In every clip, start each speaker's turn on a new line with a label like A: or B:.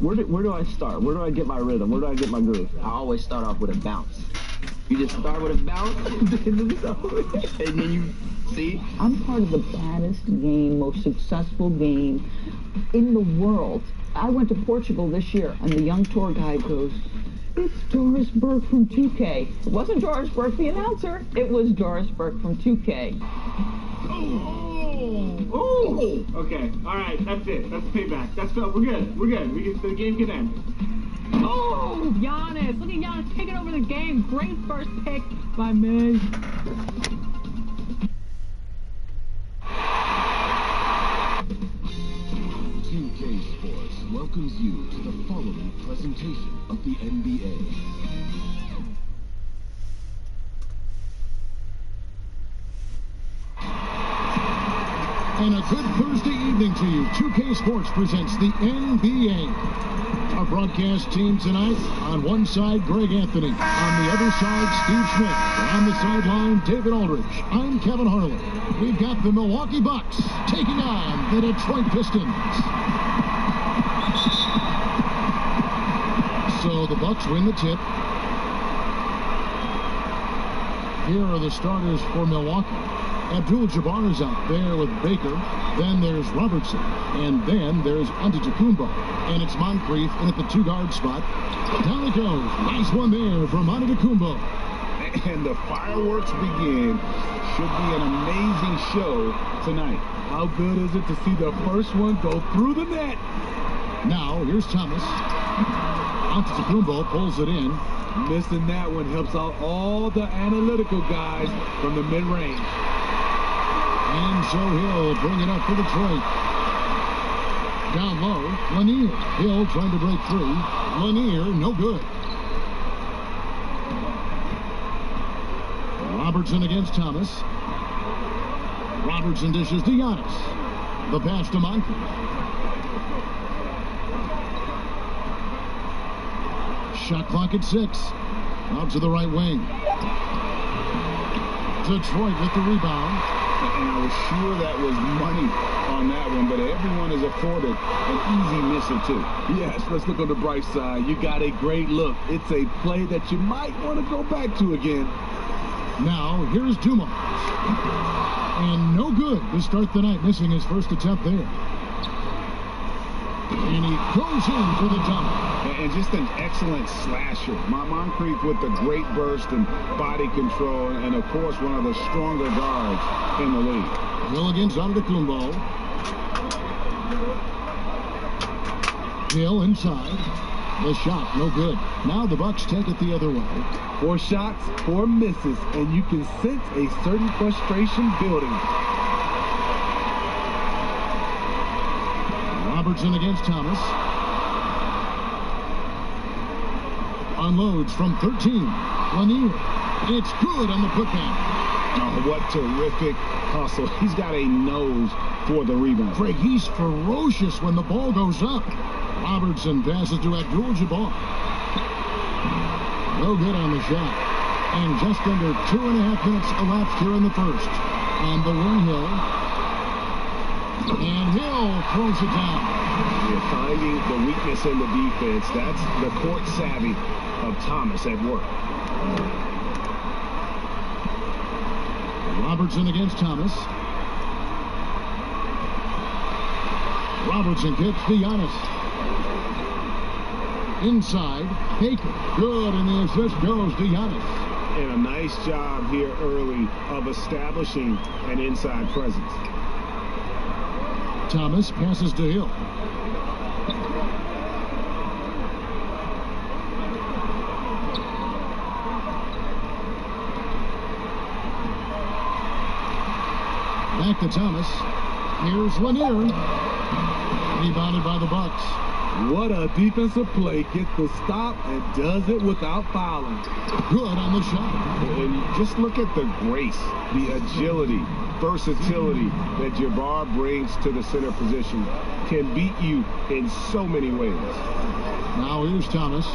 A: Where do I start? Where do I get my rhythm? Where do I get my groove?
B: I always start off with a bounce. You just start with a bounce, and then you see.
C: I'm part of the baddest game, most successful game in the world. I went to Portugal this year, and the young tour guide goes, "It's Doris Burke from 2K." It wasn't Doris Burke, the announcer. It was Doris Burke from 2K.
D: Oh! Okay, all right, that's it. That's payback. We're good. The game can end.
E: Oh, Giannis. Look at Giannis taking over the game. Great first pick by me.
F: Sports welcomes you to the following presentation of the NBA.
G: And a good Thursday evening to you. 2K Sports presents the NBA. Our broadcast team tonight, on one side, Greg Anthony. On the other side, Steve Schmidt. On the sideline, David Aldridge. I'm Kevin Harlan. We've got the Milwaukee Bucks taking on the Detroit Pistons. So the Bucks win the tip. Here are the starters for Milwaukee. Abdul-Jabbar is out there with Baker. Then there's Robertson. And then there's Antetokounmpo. And it's Moncrief in at the two-guard spot. Down it goes. Nice one there from Antetokounmpo.
H: And the fireworks begin. Should be an amazing show tonight.
I: How good is it to see the first one go through the net?
G: Now, here's Thomas. Antetokounmpo pulls it in.
I: Missing that one helps out all the analytical guys from the mid-range.
G: And so Hill bring it up for Detroit. Down low, Lanier. Hill trying to break free. Lanier, no good. Robertson against Thomas. Robertson dishes to Giannis. The pass to Moncrief. Shot clock at 6. Out to the right wing. Detroit with the rebound.
H: And I was sure that was money on that one, but everyone is afforded an easy miss or two.
I: Yes, let's look on the bright side. You got a great look. It's a play that you might want to go back to again.
G: Now, here's Dumars. And no good to start the night, missing his first attempt there. And he goes in for the dunk.
H: And just an excellent slasher. Moncrief with the great burst and body control, and of course one of the stronger guards in the league.
G: Hill against Antetokounmpo. Hill inside. The shot, no good. Now the Bucks take it the other way.
I: 4 shots, 4 misses, and you can sense a certain frustration building.
G: Robertson against Thomas. Unloads from 13. Lanier. It's good on the putback.
H: Oh, what terrific hustle. He's got a nose for the rebound.
G: Craig, he's ferocious when the ball goes up. Robertson passes to Abdul-Jabbar. No good on the shot. And just under 2.5 minutes elapsed here in the first. On the wing, Hill. And Hill throws it down.
H: You're finding the weakness in the defense. That's the court savvy of Thomas at work.
G: Robertson against Thomas. Robertson kicks to Giannis. Inside, Baker. Good, and the assist goes to Giannis.
H: And a nice job here early of establishing an inside presence.
G: Thomas passes to Hill. Back to Thomas. Here's Lanier. Rebounded by the Bucks.
I: What a defensive play. Gets the stop and does it without fouling.
G: Good on the shot.
H: And just look at the grace, the agility, versatility that Jabbar brings to the center position. Can beat you in so many ways.
G: Now here's Thomas.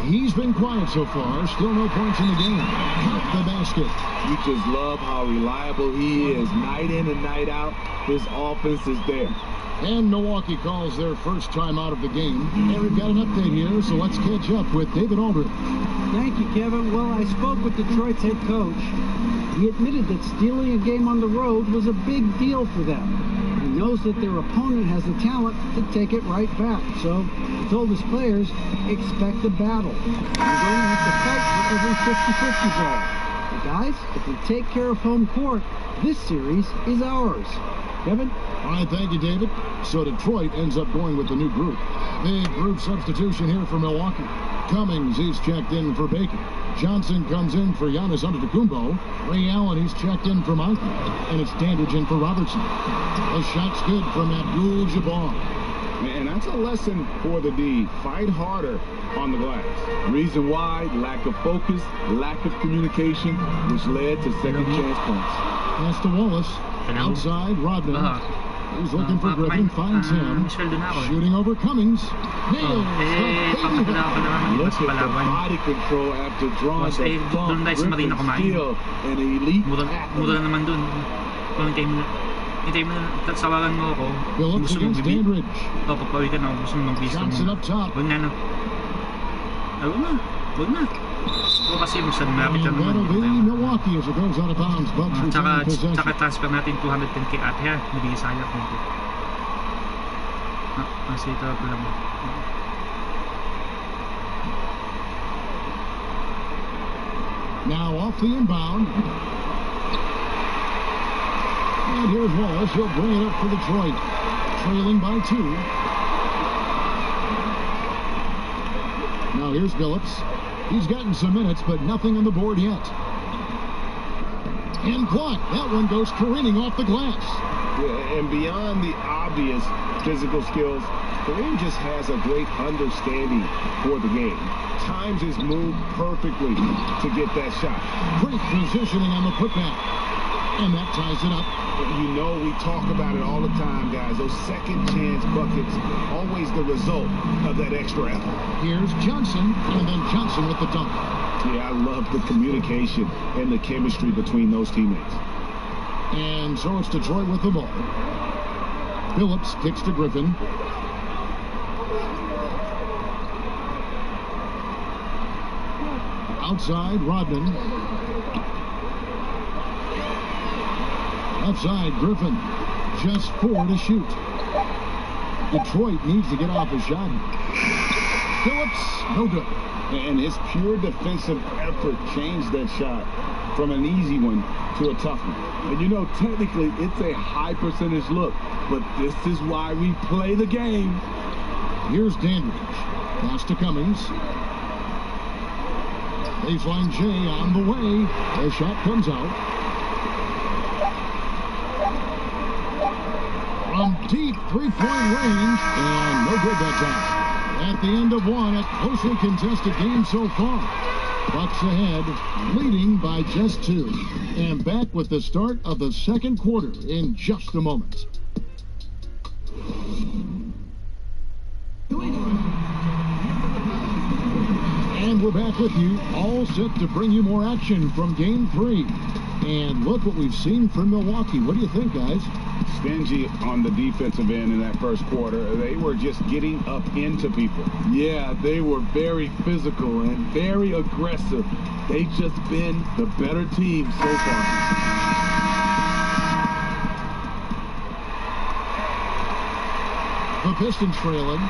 G: He's been quiet so far. Still no points in the game. Count the basket.
I: You just love how reliable he is. Night in and night out, his offense is there.
G: And Milwaukee calls their first time out of the game. And we've got an update here, so let's catch up with David Aldridge.
J: Thank you, Kevin. Well, I spoke with Detroit's head coach. He admitted that stealing a game on the road was a big deal for them. He knows that their opponent has the talent to take it right back. So he told his players, expect a battle. We're going to have to fight for every 50-50 ball. But guys, if we take care of home court, this series is ours. Kevin?
G: All right, thank you, David. So Detroit ends up going with the new group. Big group substitution here for Milwaukee. Cummings, he's checked in for Bacon. Johnson comes in for Giannis Antetokounmpo. Ray Allen, he's checked in for Moncrief. And it's Dandridge in for Robertson. The shot's good from Abdul-Jabbar.
H: And that's a lesson for the D. Fight harder on the glass.
I: Reason why, lack of focus, lack of communication, which led to second chance points.
G: Pass to Wallace. Outside, Rodman. He's looking for Griffin, finds him. Shooting over Cummings. Nails the baby hook.
I: Look at the body control after drawing the thumb. Griffin still an elite athlete.
K: Mura naman dun. Kung hintay mo na, sawagan mo ako.
G: Phillips against Dandridge.
K: Papapawi ka na, gusto mo mag-visto mo.
G: Johnson up top.
K: Huwag na. Huwag na. Kasi masyadong malapit lang
G: That'll be
K: naman.
G: Milwaukee as it goes out of bounds. Bucks retain possession.
K: Tsaka transfer natin 210k at here. Hindi sayang nito. Kasi ito pa lang.
G: Now off the inbound. And here's Wallace. He'll bring it up for Detroit. Trailing by 2. Now here's Phillips. He's gotten some minutes, but nothing on the board yet. And clock. That one goes careening off the glass.
H: Yeah, and beyond the obvious physical skills, Kareem just has a great understanding for the game. Times his move perfectly to get that shot.
G: Great positioning on the putback. And that ties it up.
H: You know we talk about it all the time, guys. Those second chance buckets, always the result of that extra effort.
G: Here's Johnson, and then Johnson with the dunk.
H: Yeah, I love the communication and the chemistry between those teammates.
G: And so it's Detroit with the ball. Phillips kicks to Griffin. Outside, Rodman. Outside, Griffin. Just 4 to shoot. Detroit needs to get off a shot. Phillips, no good.
H: And his pure defensive effort changed that shot from an easy one to a tough one.
I: And you know, technically, it's a high percentage look, but this is why we play the game.
G: Here's Dandridge. Pass to Cummings. Baseline J on the way. The shot comes out. From deep three-point range, and no good that time. At the end of one, a closely contested game so far. Bucks ahead, leading by just 2. And back with the start of the second quarter in just a moment. And we're back with you, all set to bring you more action from Game 3. And look what we've seen from Milwaukee. What do you think, guys?
H: Stingy on the defensive end in that first quarter. They were just getting up into people.
I: Yeah, they were very physical and very aggressive. They've just been the better team so far.
G: The Pistons trailing.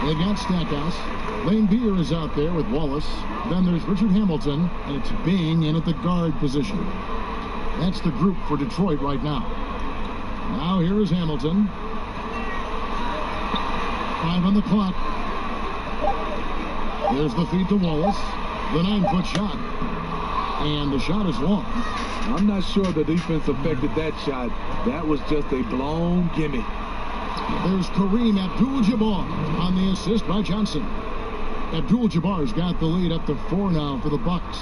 G: They've got Stackhouse. Lane Beer is out there with Wallace. Then there's Richard Hamilton, and it's Bing in at the guard position. That's the group for Detroit right now. Now here is Hamilton. 5 on the clock. There's the feed to Wallace. The 9-foot shot. And the shot is long.
I: I'm not sure the defense affected that shot. That was just a blown gimme.
G: There's Kareem Abdul-Jabbar on the assist by Johnson. Abdul-Jabbar's got the lead up to 4 now for the Bucks.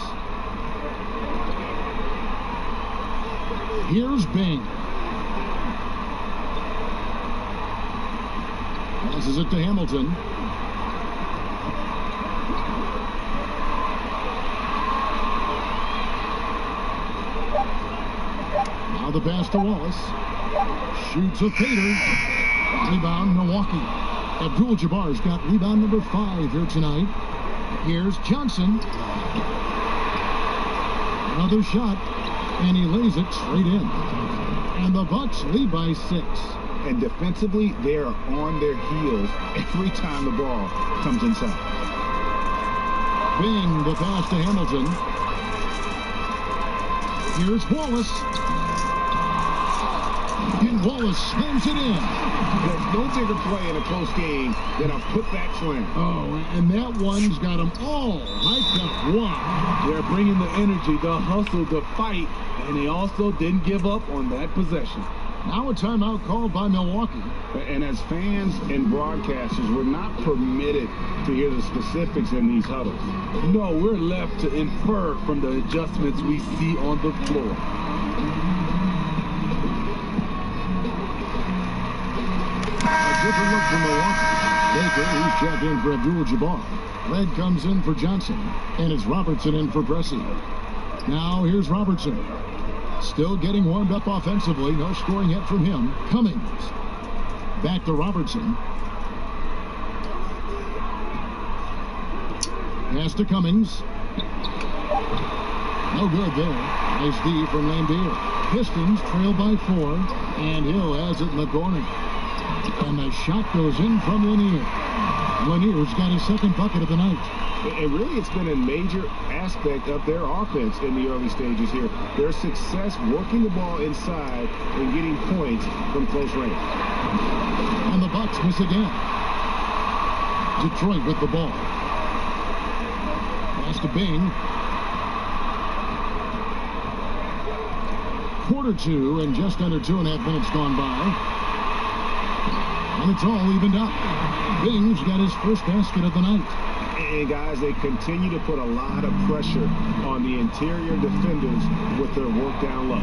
G: Here's Bing. Passes it to Hamilton. the pass to Wallace. Shoots a fader. Rebound, Milwaukee. Abdul-Jabbar's got rebound number 5 here tonight. Here's Johnson. Another shot, and he lays it straight in. And the Bucks lead by 6.
H: And defensively, they are on their heels every time the ball comes inside.
G: Bing, the pass to Hamilton. Here's Wallace. And Wallace slams it in.
H: There's no bigger play in a close game than a putback slam.
G: Oh, and that one's got them all hyped up. Wow.
I: They're bringing the energy, the hustle, the fight, and they also didn't give up on that possession.
G: Now a timeout called by Milwaukee.
H: And as fans and broadcasters, we're not permitted to hear the specifics in these huddles.
I: No, we're left to infer from the adjustments we see on the floor.
G: A different look from Milwaukee. Baker, he's checked in for Abdul-Jabbar. Red comes in for Johnson, and it's Robertson in for Pressey. Now here's Robertson. Still getting warmed up offensively. No scoring yet from him. Cummings. Back to Robertson. Pass to Cummings. No good there. Nice D from Lambier. Pistons trail by 4, and Hill has it in the corner. And the shot goes in from Lanier. Lanier's got his second bucket of the night.
H: And really, it's been a major aspect of their offense in the early stages here. Their success working the ball inside and getting points from close range.
G: And the Bucks miss again. Detroit with the ball. Pass to Bing. 1:45 and just under 2.5 minutes gone by. And it's all evened up. Bing's got his first basket of the night.
H: And guys, they continue to put a lot of pressure on the interior defenders with their work down low.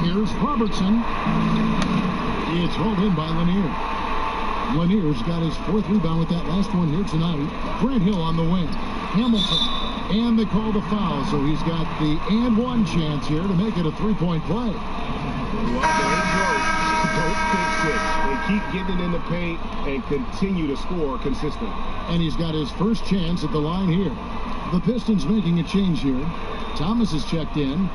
G: Here's Robertson. It's rolled in by Lanier. Lanier's got his 4th rebound with that last one here tonight. Grant Hill on the wing. Hamilton. And they call the foul, so he's got the and one chance here to make it a 3-point play.
H: Well, don't fix it. They keep getting it in the paint and continue to score consistently.
G: And he's got his first chance at the line here. The Pistons making a change here. Thomas is checked in.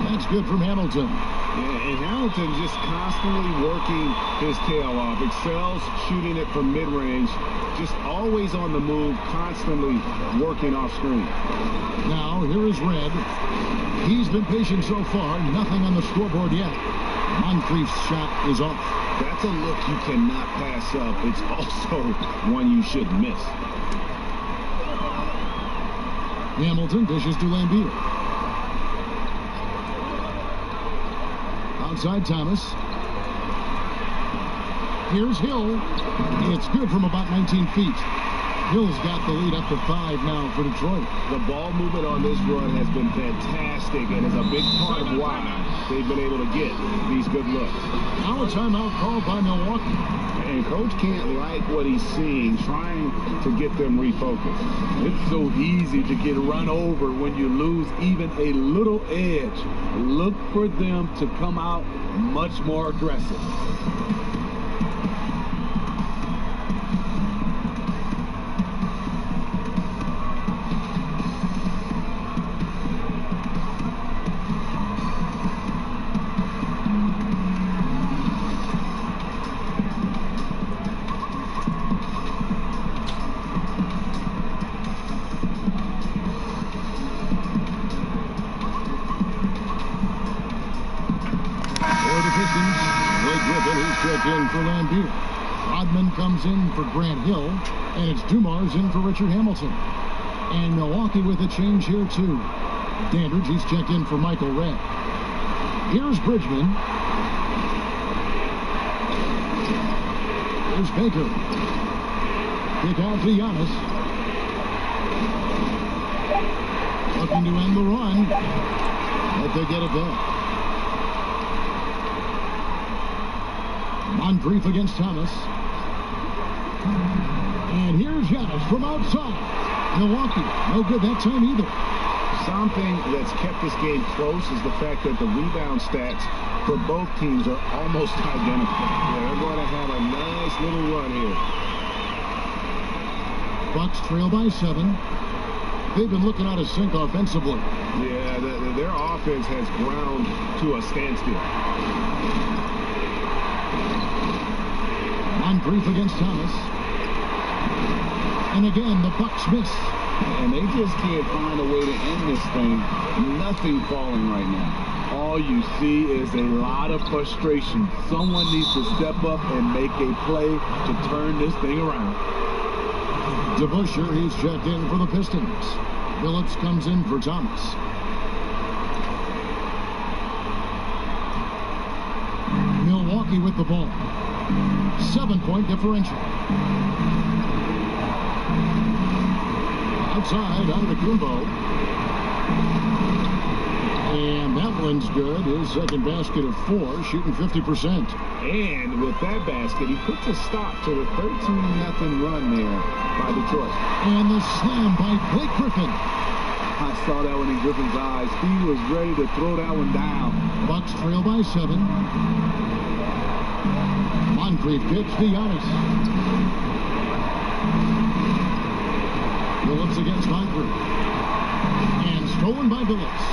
G: That's good from Hamilton.
H: Yeah, and Hamilton just constantly working his tail off. Excels shooting it from mid-range. Just always on the move, constantly working off screen.
G: Now, here is Red. He's been patient so far. Nothing on the scoreboard yet. Moncrief's shot is off.
H: That's a look you cannot pass up. It's also one you should miss.
G: Hamilton dishes to Lambier. Outside Thomas. Here's Hill. It's good from about 19 feet. Hill's got the lead up to 5 now for Detroit.
H: The ball movement on this run has been fantastic and is a big part of why they've been able to get these good looks.
G: Now a timeout called by Milwaukee.
H: And Coach can't like what he's seeing, trying to get them refocused.
I: It's so easy to get run over when you lose even a little edge. Look for them to come out much more aggressive.
G: In for Lambier. Rodman comes in for Grant Hill, and it's Dumars in for Richard Hamilton. And Milwaukee with a change here too. Dandridge, he's checked in for Michael Red. Here's Bridgman. Here's Baker. Kick out to Giannis. Looking to end the run, but they get it back. Moncrief against Thomas. And here's Giannis from outside. Milwaukee, no good that time either.
H: Something that's kept this game close is the fact that the rebound stats for both teams are almost identical. Yeah, they're going to have a nice little run here.
G: Bucks trail by 7. They've been looking out of sync offensively.
H: Yeah, their offense has ground to a standstill.
G: Moncrief against Thomas. And again, the Bucks miss.
I: And they just can't find a way to end this thing. Nothing falling right now. All you see is a lot of frustration. Someone needs to step up and make a play to turn this thing around.
G: DeBusschere, he's checked in for the Pistons. Phillips comes in for Thomas. Milwaukee with the ball. 7-point differential. Outside, Antetokounmpo. And that one's good. His second basket of 4, shooting 50%.
H: And with that basket, he puts a stop to the 13-0 run there by Detroit.
G: And the slam by Blake Griffin.
I: I saw that one in Griffin's eyes. He was ready to throw that one down.
G: Bucks trail by 7. Moncrief kicks to Giannis. Phillips against Moncrief. And stolen by Phillips.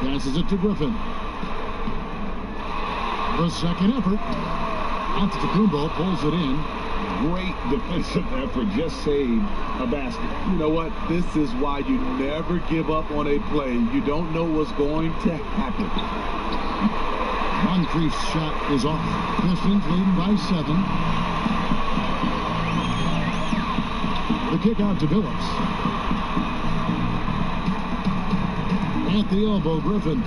G: Passes it to Griffin. The second effort. Antetokounmpo pulls it in.
H: Great defensive effort. Just saved a basket.
I: You know what? This is why you never give up on a play. You don't know what's going to happen.
G: Moncrief's shot is off. Pistons leading by 7. The kick out to Phillips. At the elbow, Griffin.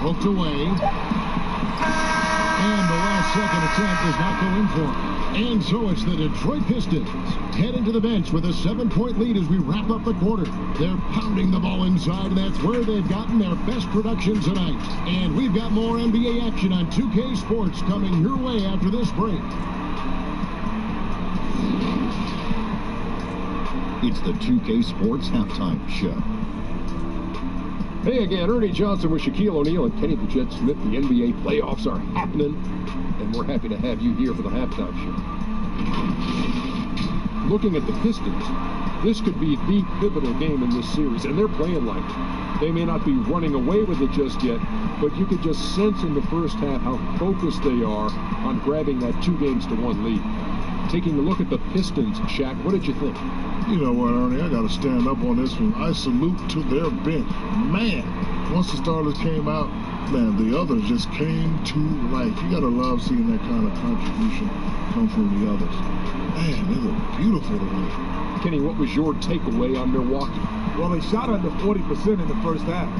G: Hooked away. And the last second attempt does not go in for him. And so it's the Detroit Pistons heading to the bench with a 7-point lead as we wrap up the quarter. They're pounding the ball inside, and that's where they've gotten their best production tonight. And we've got more NBA action on 2K Sports coming your way after this break.
L: It's the 2K Sports Halftime Show.
M: Hey again, Ernie Johnson with Shaquille O'Neal and Kenny the Jet Smith. The NBA playoffs are happening, and we're happy to have you here for the halftime show. Looking at the Pistons, this could be the pivotal game in this series, and they're playing like it. They may not be running away with it just yet, but you could just sense in the first half how focused they are on grabbing that 2-1 lead. Taking a look at the Pistons, Shaq, what did you think?
N: You know what, Ernie, I got to stand up on this one. I salute to their bench. Man, once the starters came out, man, the others just came to life. You got to love seeing that kind of contribution come from the others. Man, they look beautiful today.
M: Kenny, what was your takeaway on Milwaukee?
I: Well, they shot under 40% in the first half.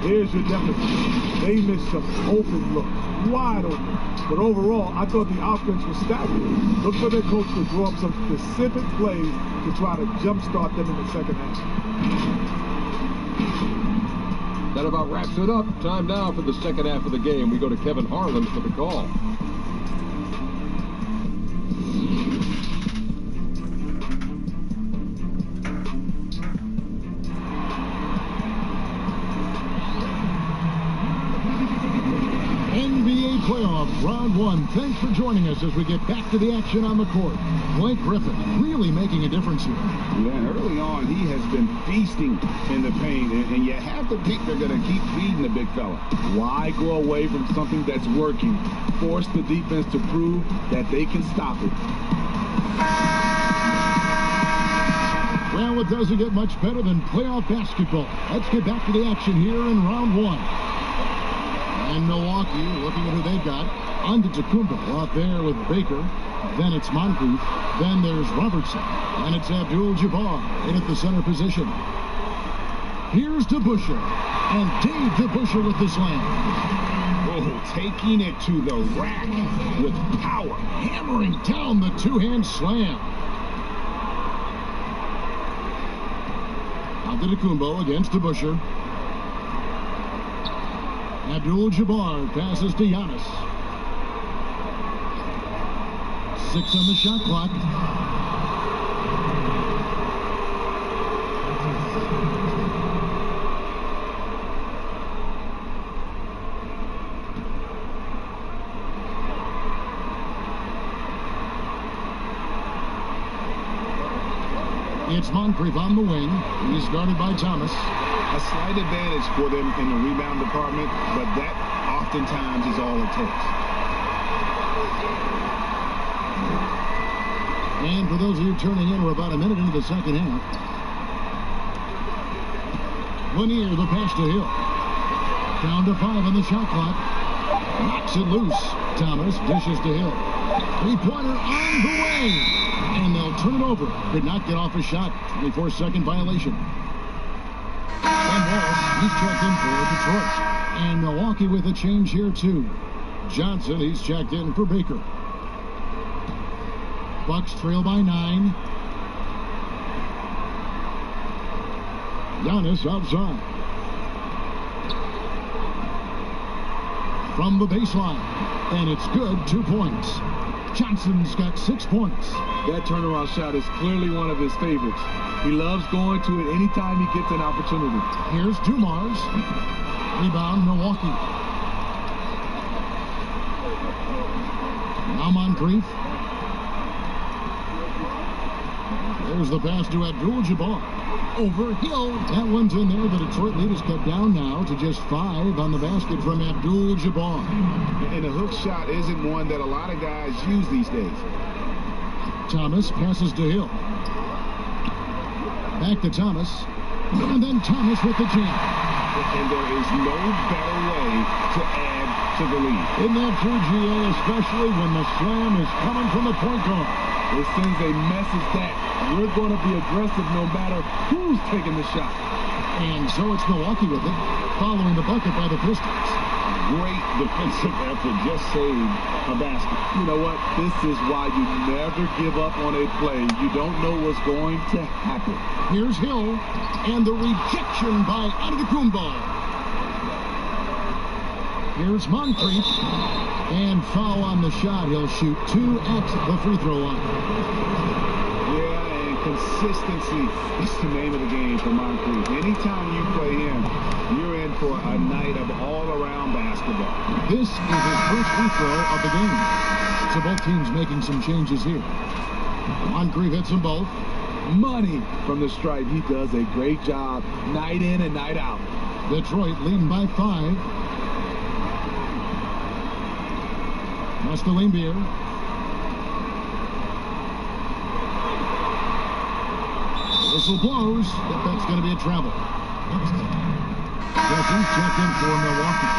I: Here's your definition. They missed some open looks, wide open. But overall, I thought the offense was staggering. Look for their coach to draw up some specific plays to try to jumpstart them in the second half.
M: That about wraps it up. Time now for the second half of the game. We go to Kevin Harlan for the call.
G: Playoffs, round 1. Thanks for joining us as we get back to the action on the court. Blake Griffin really making a difference here.
H: Yeah, early on, he has been feasting in the paint, and you have to think they're going to keep feeding the big fella.
I: Why go away from something that's working? Force the defense to prove that they can stop it.
G: Well, it doesn't get much better than playoff basketball. Let's get back to the action here in round 1. And Milwaukee, looking at who they've got. Antetokounmpo out there with Baker. Then it's Moncrief. Then there's Robertson. And it's Abdul-Jabbar in at the center position. Here's DeBusschere. And Dave DeBusschere with the slam.
H: Oh, taking it to the rack with power.
G: Hammering down the two-hand slam. Antetokounmpo against DeBusschere. Abdul-Jabbar passes to Giannis. 6 on the shot clock. It's Moncrief on the wing. He's guarded by Thomas.
H: A slight advantage for them in the rebound department, but that oftentimes is all it takes.
G: And for those of you turning in, we're about a minute into the second half. Lanier, the pass to Hill. Down to 5 on the shot clock. Knocks it loose. Thomas dishes to Hill. Three-pointer on the way. And they'll turn it over. Could not get off a shot. 24-second violation. And Walsh, he's checked in for Detroit. And Milwaukee with a change here, too. Johnson, he's checked in for Baker. Bucks trail by 9. Giannis outside. From the baseline. And it's good. 2 points. Johnson's got 6 points.
I: That turnaround shot is clearly one of his favorites. He loves going to it anytime he gets an opportunity.
G: Here's Dumars. Rebound, Milwaukee. Now Moncrief. There's the pass to Abdul-Jabbar. Over Hill. That one's in there. The Detroit lead is cut down now to just 5 on the basket from Abdul-Jabbar.
H: And the hook shot isn't one that a lot of guys use these days.
G: Thomas passes to Hill. Back to Thomas. And then Thomas with the jam.
H: And there is no better way to add to the lead.
G: In that true, GA, especially when the slam is coming from the point guard.
I: It sends a message that we're going to be aggressive no matter who's taking the shot.
G: And so it's Milwaukee with it, following the bucket by the Pistons.
H: Great defensive effort, just saved a basket.
I: You know what? This is why you never give up on a play. You don't know what's going to happen.
G: Here's Hill, and the rejection by Antetokounmpo. Here's Moncrief, and foul on the shot. He'll shoot 2 at the free throw line.
H: Yeah, and consistency is the name of the game for Moncrief. Anytime you play him, you're in for a night of all-around basketball.
G: This is his first free throw of the game. So both teams making some changes here. Moncrief hits them both.
I: Money from the stripe. He does a great job night in and night out.
G: Detroit leading by 5. That's the Lambier. Whistle blows, but that's going to be a travel. Jesse checked in for Milwaukee.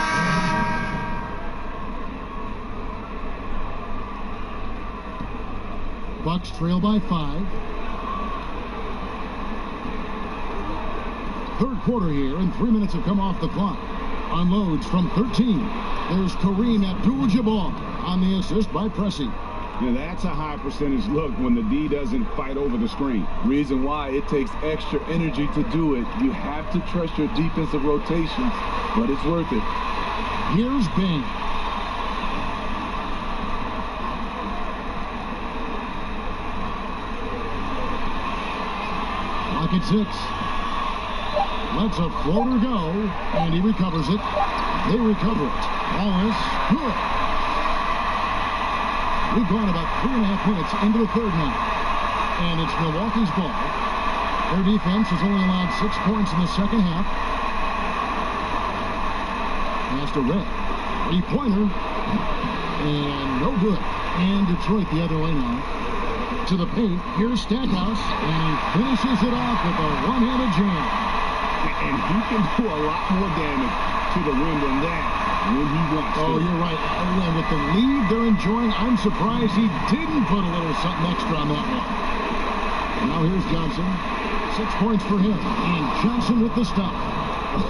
G: Bucks trail by 5. Third quarter here, and 3 minutes have come off the clock. Unloads from 13. There's Kareem Abdul-Jabbar on the assist by Pressey.
H: Now that's a high percentage look when the D doesn't fight over the screen.
I: Reason why it takes extra energy to do it. You have to trust your defensive rotations, but it's worth it.
G: Here's Bing. Clock at 6. Lets a floater go, and he recovers it. They recover it. Wallace, good. We've gone about 3.5 minutes into the third now. And it's Milwaukee's ball. Their defense has only allowed 6 points in the second half. Pass to Red. 3-pointer. And no good. And Detroit the other way now. To the paint. Here's Stackhouse. And he finishes it off with a one-handed jam.
H: And he can do a lot more damage to the rim than that when he wants to.
G: Oh, you're right. And with the lead they're enjoying, I'm surprised he didn't put a little something extra on that one. Now here's Johnson. 6 points for him. And Johnson with the stop.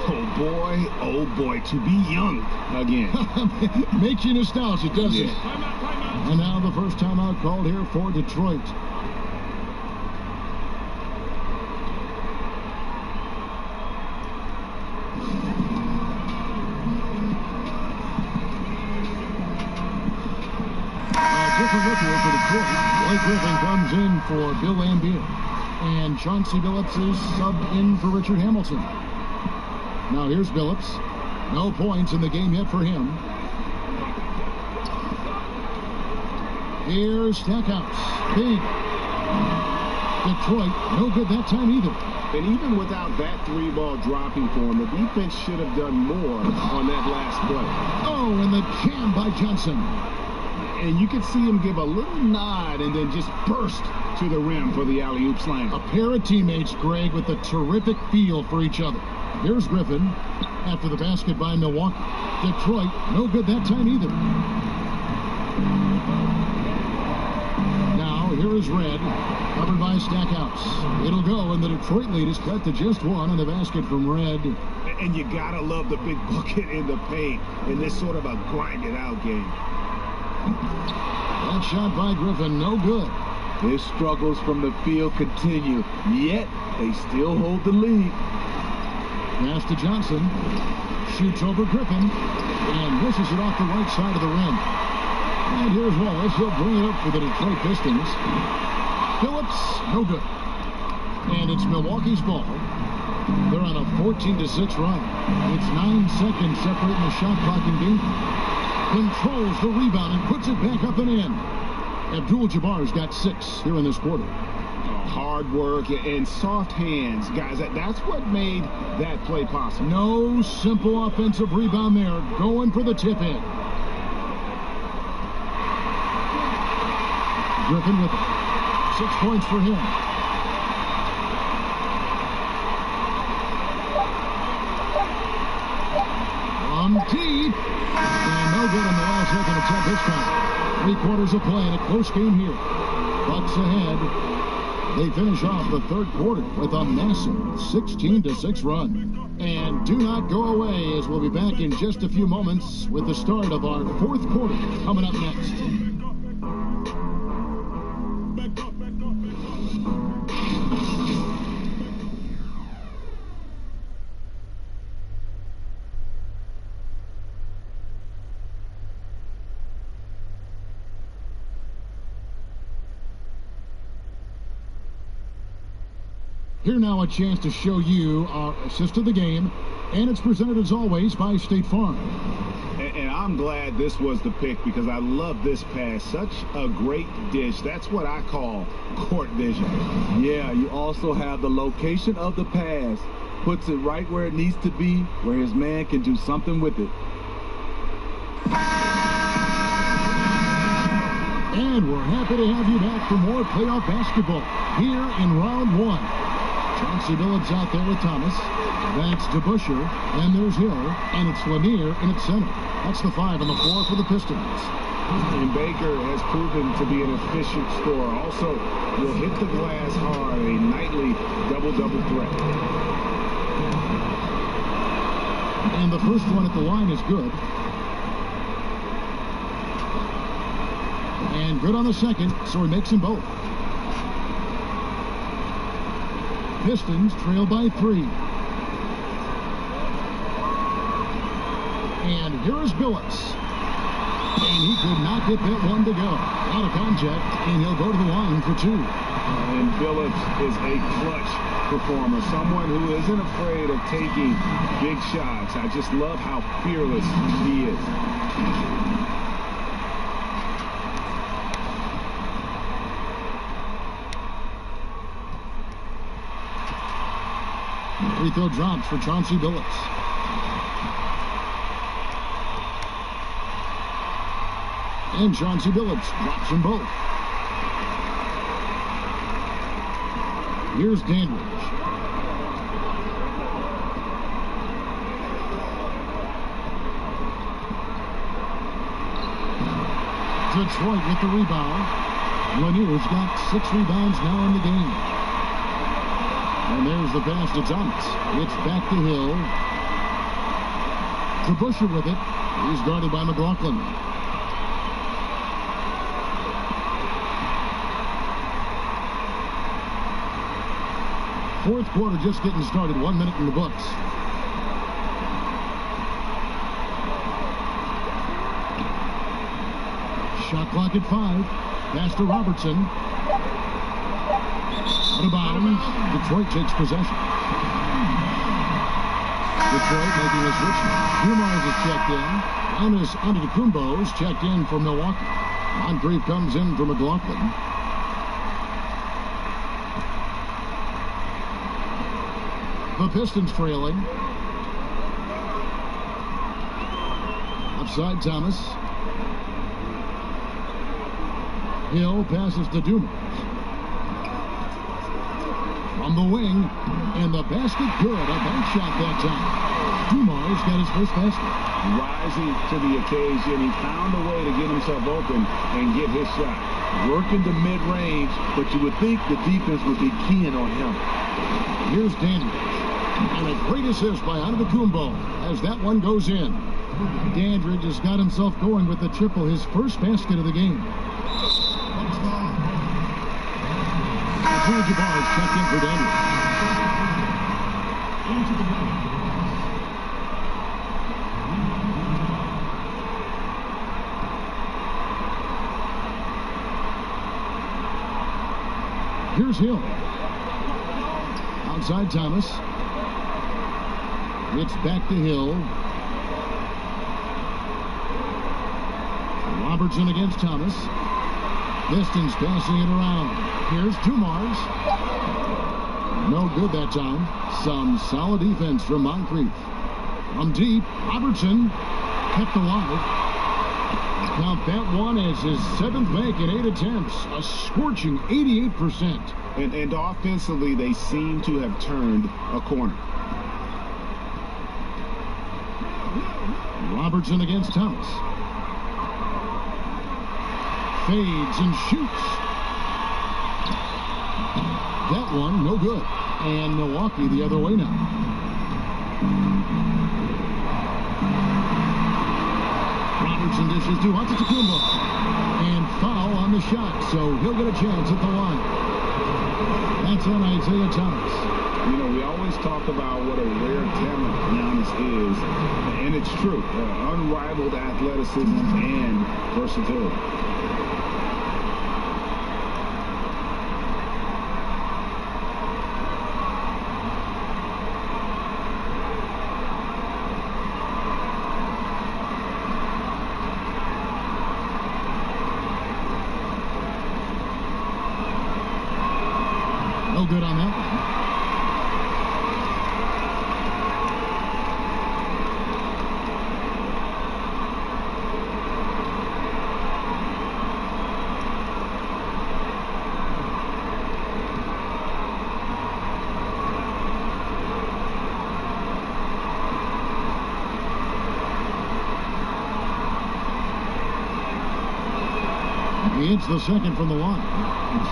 H: Oh boy, to be young again.
G: Makes you nostalgic, doesn't it? And now the first timeout called here for Detroit. different look here for Detroit. Blake Griffin comes in for Bill Laimbeer. And Chauncey Billups is subbed in for Richard Hamilton. Now here's Billups. No points in the game yet for him. Here's Stackhouse. Big. Detroit, no good that time either.
H: And even without that three-ball dropping for him, the defense should have done more on that last play.
G: Oh, and the jam by Johnson.
H: And you could see him give a little nod and then just burst to the rim for the alley-oop slam.
G: A pair of teammates, Greg, with a terrific feel for each other. Here's Griffin after the basket by Milwaukee. Detroit, no good that time either. Now, here is Red, covered by Stackhouse. It'll go, and the Detroit lead is cut to just one on the basket from Red.
H: And you gotta love the big bucket in the paint in this sort of a grinded-out game.
G: That shot by Griffin, no good.
I: His struggles from the field continue, yet they still hold the lead.
G: Pass to Johnson. Shoots over Griffin and misses it off the right side of the rim. And here's Wallace. He'll bring it up for the Detroit Pistons. Phillips, no good. And it's Milwaukee's ball. They're on a 14-6 run. It's 9 seconds separating the shot clock and game. Controls the rebound and puts it back up and in. Abdul-Jabbar's got 6 here in this quarter.
H: Hard work and soft hands, guys. That's what made that play possible.
G: No simple offensive rebound there. Going for the tip-in. Griffin with it. 6 points for him. From deep. And no good in the last second attempt this time. 3 quarters of play in a close game here. Bucks ahead. They finish off the third quarter with a massive 16-6 run. And do not go away, as we'll be back in just a few moments with the start of our fourth quarter coming up next. Here now a chance to show you our assist of the game, and it's presented as always by State Farm.
H: And I'm glad this was the pick because I love this pass. Such a great dish. That's what I call court vision.
I: Yeah, you also have the location of the pass. Puts it right where it needs to be, where his man can do something with it.
G: And we're happy to have you back for more playoff basketball here in round 1. Chauncey Billups out there with Thomas. That's DeBuscher. And there's Hill. And it's Lanier in its center. That's the 5 on the floor for the Pistons.
H: And Baker has proven to be an efficient scorer. Also, will hit the glass hard. A nightly double-double threat.
G: And the first one at the line is good. And good on the second, so he makes them both. Pistons trail by 3. And here is Billups. And he could not get that one to go. Out of contact, and he'll go to the line for 2.
H: And Billups is a clutch performer. Someone who isn't afraid of taking big shots. I just love how fearless he is.
G: Free throw drops for Chauncey Billups. And Chauncey Billups drops them both. Here's Dandridge. Detroit with the rebound. Lanier's got 6 rebounds now in the game. And there's the pass to Thomas. It's back to Hill. DeBuscher with it. He's guarded by McLaughlin. Fourth quarter just getting started. 1 minute in the books. Shot clock at 5. Pass to Robertson. Out of bounds. Detroit takes possession. Detroit making a switch. Dumars is checked in. Giannis Antetokounmpo is checked in for Milwaukee. Moncrief comes in for McLaughlin. The Pistons trailing. Outside Thomas. Hill passes to Dumars. From the wing, and the basket good. A bank shot that time. Dumars got his first basket.
H: Rising to the occasion, he found a way to get himself open and get his shot.
I: Working the mid-range, but you would think the defense would be keying on him.
G: Here's Dandridge. And a great assist by Antetokounmpo as that one goes in. Dandridge has got himself going with the triple, his first basket of the game. Abdul-Jabbar is checked in for Dandridge. Here's Hill. Outside Thomas. It's back to Hill. Robertson against Thomas. Pistons passing it around. Here's Dumars. No good that time. Some solid defense from Moncrief. From deep, Robertson kept alive. Count that one as his 7th make in 8 attempts. A scorching 88%.
H: And offensively, they seem to have turned a corner.
G: Robertson against Thomas. Fades and shoots. That one, no good. And Milwaukee the other way now. Robertson dishes to Antetokounmpo. And foul on the shot, so he'll get a chance at the line. That's on Isaiah Thomas.
H: You know, we always talk about what a rare talent Giannis is, and it's true. Unrivaled athleticism and versatility.
G: No good on that one. It's the second from the line.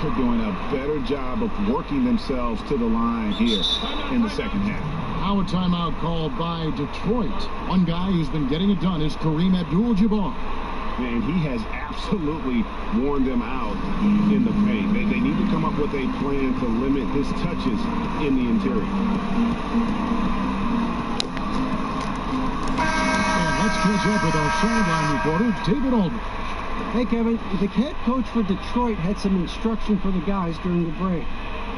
H: They're doing a better job of working themselves to the line here in the second half.
G: Now a timeout called by Detroit. One guy who's been getting it done is Kareem Abdul-Jabbar.
H: And he has absolutely worn them out in the paint. They need to come up with a plan to limit his touches in the interior.
G: And let's catch up with our sideline reporter, David Aldridge.
J: Hey, Kevin, the head coach for Detroit had some instruction for the guys during the break.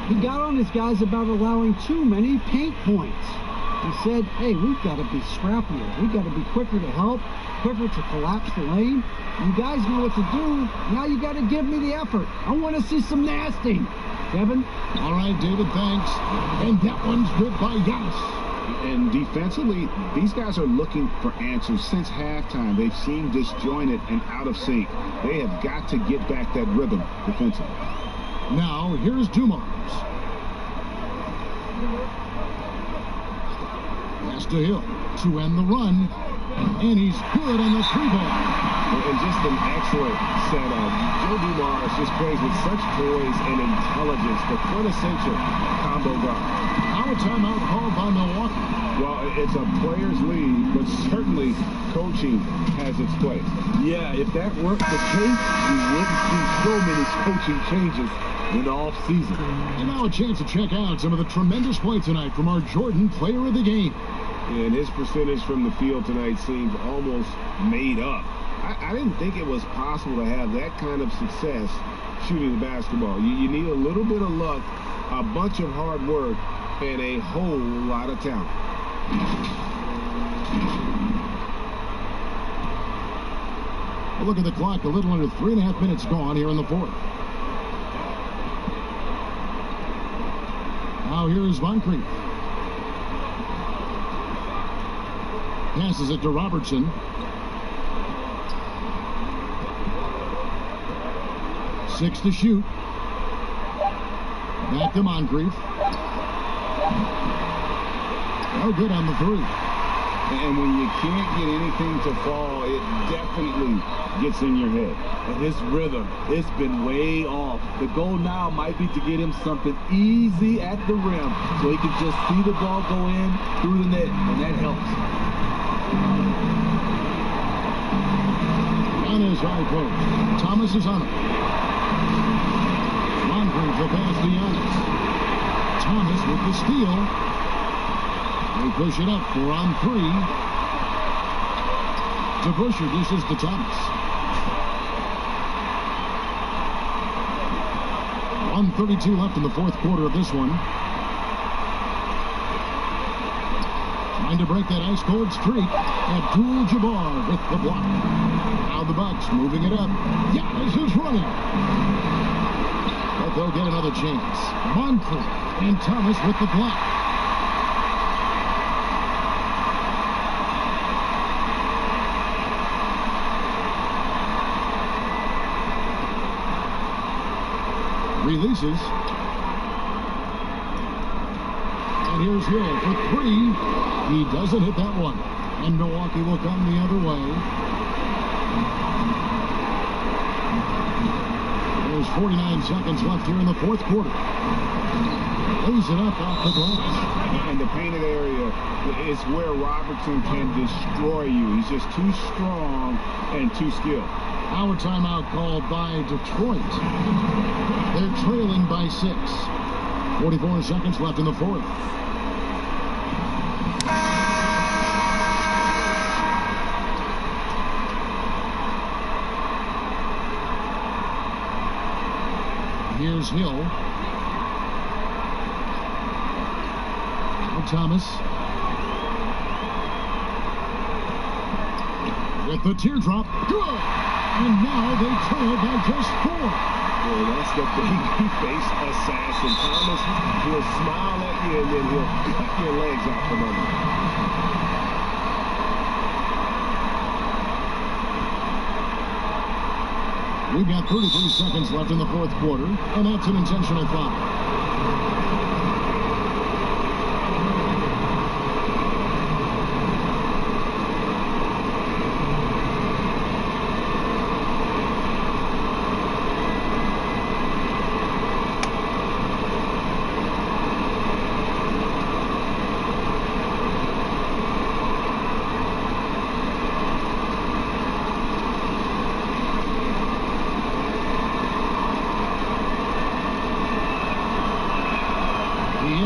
J: He got on his guys about allowing too many paint points. He said, hey, we've got to be scrappier. We've got to be quicker to help, quicker to collapse the lane. You guys know what to do. Now you got to give me the effort. I want to see some nasty. Kevin?
G: All right, David, thanks. And that one's good by Giannis.
H: And defensively, these guys are looking for answers since halftime. They've seemed disjointed and out of sync. They have got to get back that rhythm defensively.
G: Now, here's Dumars. Pass to Hill to end the run. And he's good on the 3-ball.
H: And just an excellent setup. Joe Dumars just plays with such poise and intelligence, the quintessential combo guard.
G: Now a timeout called by Milwaukee.
H: Well, it's a player's league, but certainly coaching has its place.
I: Yeah, if that weren't the case, we wouldn't see so many coaching changes in the offseason.
G: And now a chance to check out some of the tremendous play tonight from our Jordan player of the game.
H: And his percentage from the field tonight seems almost made up. I didn't think it was possible to have that kind of success shooting the basketball. You need a little bit of luck, a bunch of hard work, and a whole lot of talent.
G: Well, look at the clock. A little under 3.5 minutes gone here in the fourth. Now here is Moncrief. Passes it to Robertson. 6 to shoot. Back to Moncrief. No good on the three.
H: And when you can't get anything to fall, it definitely gets in your head.
I: And his rhythm, it's been way off. The goal now might be to get him something easy at the rim so he can just see the ball go in through the net, and that helps.
G: On his high post. Thomas is on it. Moncrief will pass to Giannis. Thomas with the steal. They push it up 4-on-3. DeBusschere dishes to Thomas. 1:32 left in the fourth quarter of this one. Trying to break that ice-cold streak. Abdul-Jabbar with the block. Now the Bucks moving it up. Giannis is running. But they'll get another chance. Moncrief and Thomas with the block. Releases. And here's Hill for three. He doesn't hit that one. And Milwaukee will come the other way. There's 49 seconds left here in the fourth quarter. Lays it up off the glass.
H: And the painted area is where Robertson can destroy you. He's just too strong and too skilled.
G: Now a timeout called by Detroit. They're trailing by 6. 44 seconds left in the fourth. Here's Hill. Now Thomas. With the teardrop. Good! And now they trail by just 4.
H: Well, that's the babyface assassin. Thomas, he'll smile at you and then he'll cut your legs out from under you.
G: We've got 33 seconds left in the fourth quarter, and that's an intentional foul.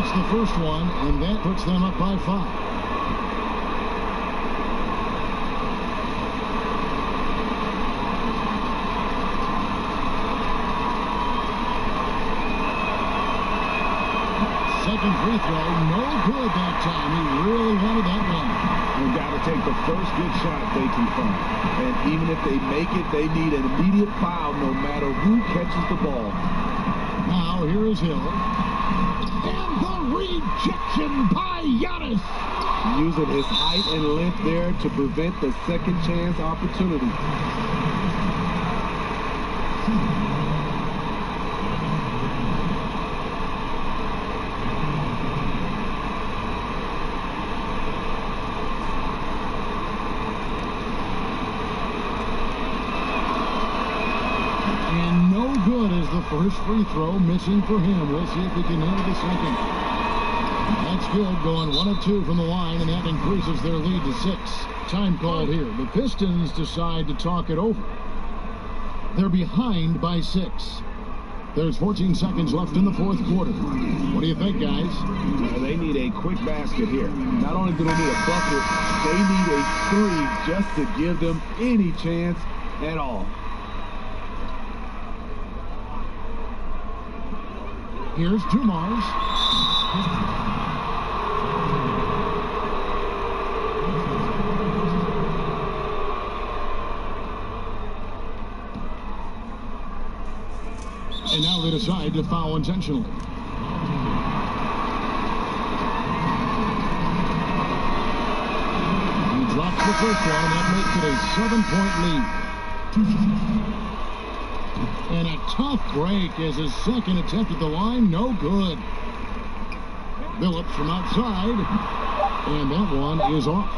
G: The first one, and that puts them up by 5. Second free throw, no good that time. He really wanted that one.
H: They've got to take the first good shot they can find.
I: And even if they make it, they need an immediate foul no matter who catches the ball.
G: Now here is Hill. And the rejection by Giannis.
I: Using his height and length there to prevent the second chance opportunity.
G: And no good is the first free throw, missing for him. We'll see if he can handle the second. That's good, going 1 of 2 from the line, and that increases their lead to 6. Time called here. The Pistons decide to talk it over. They're behind by 6. There's 14 seconds left in the fourth quarter. What do you think, guys?
H: They need a quick basket here.
I: Not only do they need a bucket, they need a three just to give them any chance at all.
G: Here's Dumars. And now they decide to foul intentionally. He drops the first one, and that makes it a 7-point lead. And a tough break as his second attempt at the line, no good. Phillips from outside, and that one is off.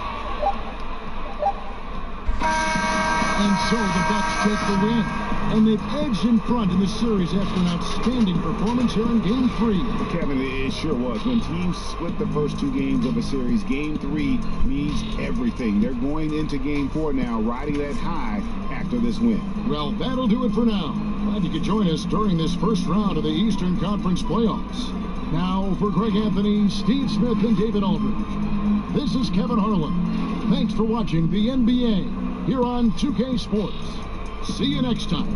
G: And so the Bucks take the win. And they've edged in front in the series after an outstanding performance here in Game 3.
H: Kevin, it sure was. When teams split the first two games of a series, Game 3 means everything. They're going into Game 4 now, riding that high after this win.
G: Well, that'll do it for now. Glad you could join us during this first round of the Eastern Conference playoffs. Now, for Greg Anthony, Steve Smith, and David Aldridge, this is Kevin Harlan. Thanks for watching the NBA here on 2K Sports. See you next time.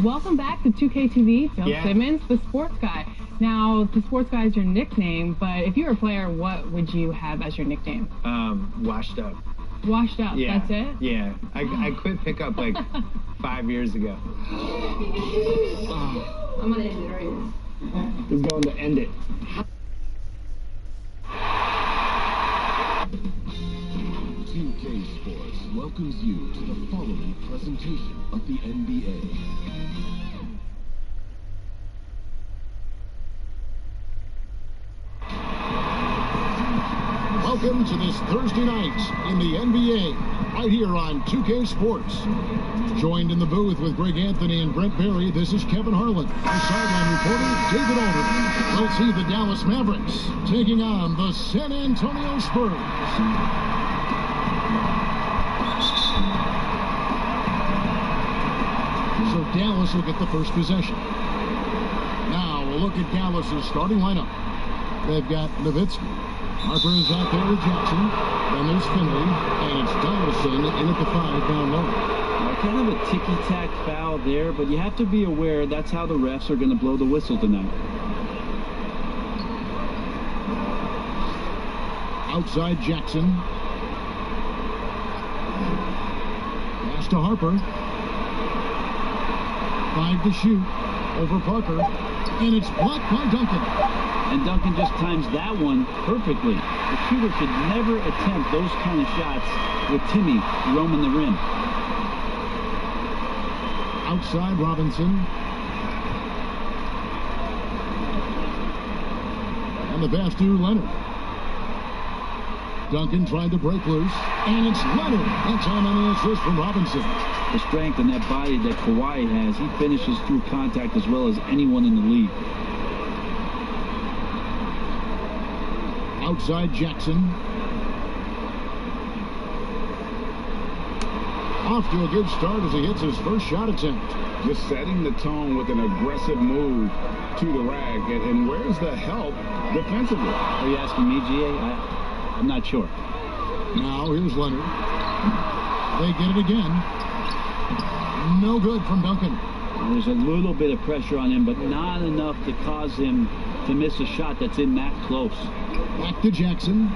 E: Welcome back to 2K TV. Phil Simmons, the sports guy. Now, the sports guy is your nickname, but if you were a player, what would you have as your nickname?
B: Washed up.
E: Washed up,
B: Yeah.
E: that's it?
B: Yeah. I quit pickup like 5 years ago.
O: I'm gonna end it right now.
A: He's going to end it.
F: Sports welcomes you to the following presentation of the NBA.
G: Welcome to this Thursday night in the NBA, right here on 2K Sports. Joined in the booth with Greg Anthony and Brent Barry, this is Kevin Harlan. Our sideline reporter, David Aldridge. We'll see the Dallas Mavericks taking on the San Antonio Spurs. So Dallas will get the first possession. Now we'll look at Dallas's starting lineup. They've got Nowitzki. Harper is out there with Jackson. Then there's Finley. And it's Donaldson in at the 5 down low.
J: Kind of a ticky-tack foul there, but you have to be aware that's how the refs are going to blow the whistle tonight.
G: Outside Jackson. Pass to Harper. 5 to shoot. Over Parker. And it's blocked by Duncan.
J: And Duncan just times that one perfectly. The shooter could never attempt those kind of shots with Timmy roaming the rim.
G: Outside Robinson. And the pass to Leonard. Duncan tried to break loose, and it's Leonard. That's on the assist from Robinson.
J: The strength and that body that Kawhi has, he finishes through contact as well as anyone in the league.
G: Outside Jackson. Off to a good start as he hits his first shot attempt.
H: Just setting the tone with an aggressive move to the rack. And where's the help defensively?
J: Are you asking me, GA? I'm not sure.
G: Now here's Leonard. They get it again. No good from Duncan.
J: There's a little bit of pressure on him, but not enough to cause him to miss a shot that's in that close.
G: Back to Jackson.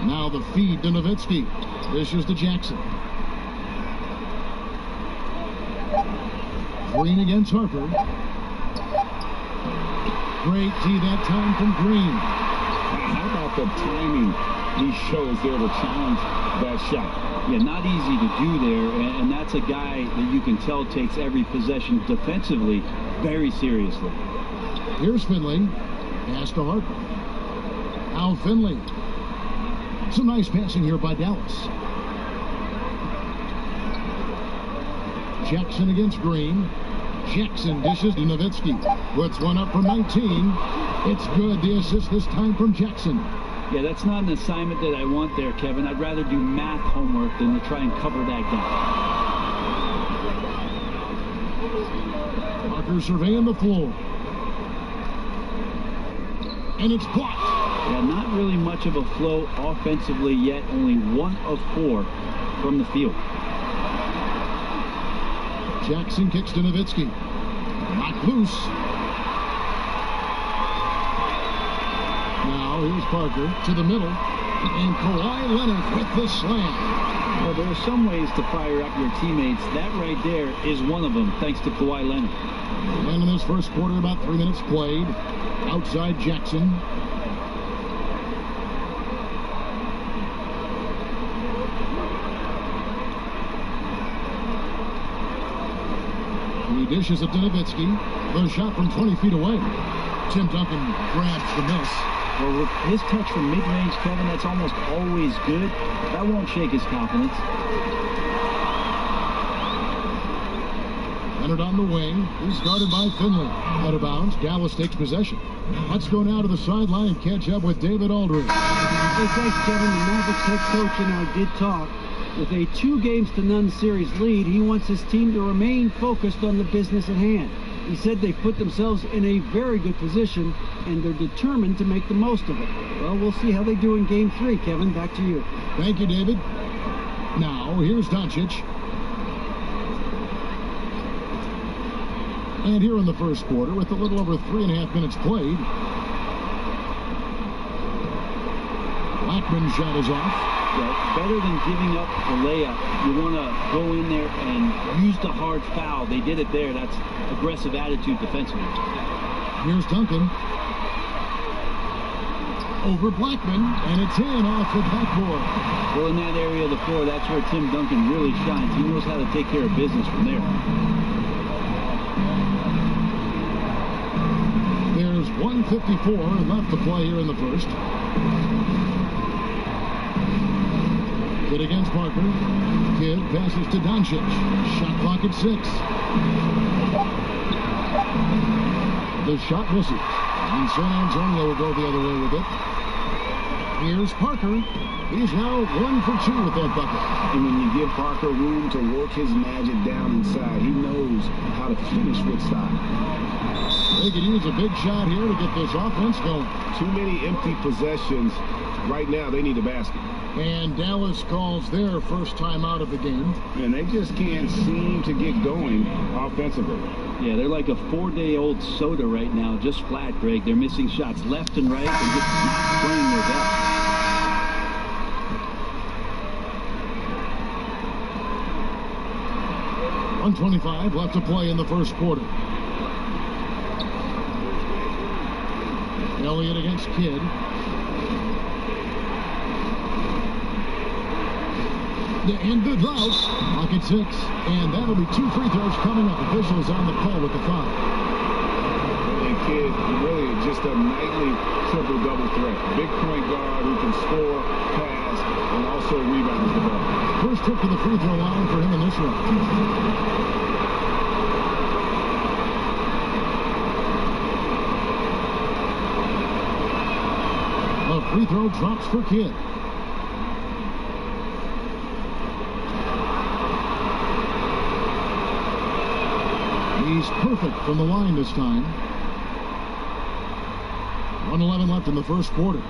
G: Now the feed to Nowitzki. This is to Jackson. Green against Harper. Great D that time from Green.
H: How about the timing he shows there to challenge that shot?
O: Yeah, not easy to do there, and that's a guy that you can tell takes every possession defensively very seriously.
G: Here's Finley. Pass to Harper. Al Finley. Some nice passing here by Dallas. Jackson against Green. Jackson dishes to Nowitzki. Puts one up from 19. It's good. The assist this time from Jackson.
O: Yeah, that's not an assignment that I want there, Kevin. I'd rather do math homework than to try and cover that gap.
G: Parker surveying the floor. And it's blocked.
O: Yeah, not really much of a flow offensively yet. Only 1 of 4 from the field.
G: Jackson kicks to Nowitzki. Knocked loose. Now here's Parker to the middle. And Kawhi Leonard with the slam.
O: Well, there are some ways to fire up your teammates. That right there is one of them, thanks to Kawhi Leonard.
G: And in this first quarter, about 3 minutes played. Outside Jackson. He dishes it to Nowitzki. The shot from 20 feet away. Tim Duncan grabs the miss.
O: Well, with his touch from mid-range, Kevin, that's almost always good. That won't shake his confidence.
G: Leonard on the wing. He's guarded by Finley. Out of bounds. Dallas takes possession. Let's go now to the sideline and catch up with David Aldridge.
J: Hey, thanks, Kevin. The Mavericks head coach and I did talk. With a 2-0 series lead, he wants his team to remain focused on the business at hand. He said they put themselves in a very good position, and they're determined to make the most of it. Well, we'll see how they do in Game 3, Kevin. Back to you.
G: Thank you, David. Now, here's Doncic. And here in the first quarter, with a little over 3.5 minutes played, Blackman's shot is off.
O: Yeah, better than giving up the layup. You want to go in there and use the hard foul. They did it there. That's aggressive attitude defensively.
G: Here's Duncan. Over Blackman, and it's in off the backboard.
O: Well, in that area of the floor, that's where Tim Duncan really shines. He knows how to take care of business from there.
G: There's 1:54 left to play here in the first. Kidd against Parker. Kidd passes to Doncic. Shot clock at 6. The shot misses. And San Antonio will go the other way with it. Here's Parker. He's now 1 for 2 with that bucket.
H: And when you give Parker room to work his magic down inside, he knows how to finish with style.
G: They could use a big shot here to get this offense going.
H: Too many empty possessions. Right now, they need a basket.
G: And Dallas calls their first time out of the game.
H: And they just can't seem to get going offensively.
O: Yeah, they're like a 4-day-old soda right now, just flat, Greg. They're missing shots left and right and just not playing their best.
G: 1:25 left to play in the first quarter. Elliott against Kidd. And the drought. Clock at 6. And that'll be 2 free throws coming up. Officials on the call with the foul.
H: And Kidd really just a nightly triple-double threat. Big point guard who can score, pass, and also rebound the ball.
G: First trip to the free throw line for him in this one. A free throw drops for Kidd. He's perfect from the line this time. 1:11 left in the first quarter.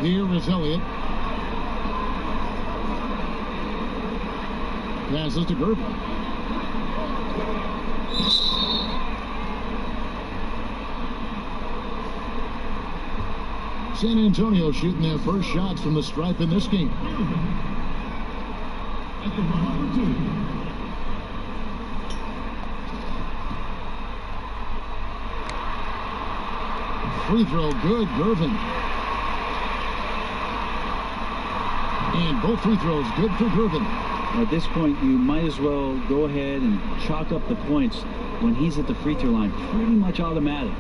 G: Here is Elliott. Passes to Gerber. San Antonio shooting their first shots from the stripe in this game. free throw, good, Gervin. And both free throws, good for Gervin.
O: At this point, you might as well go ahead and chalk up the points when he's at the free throw line. Pretty much automatic.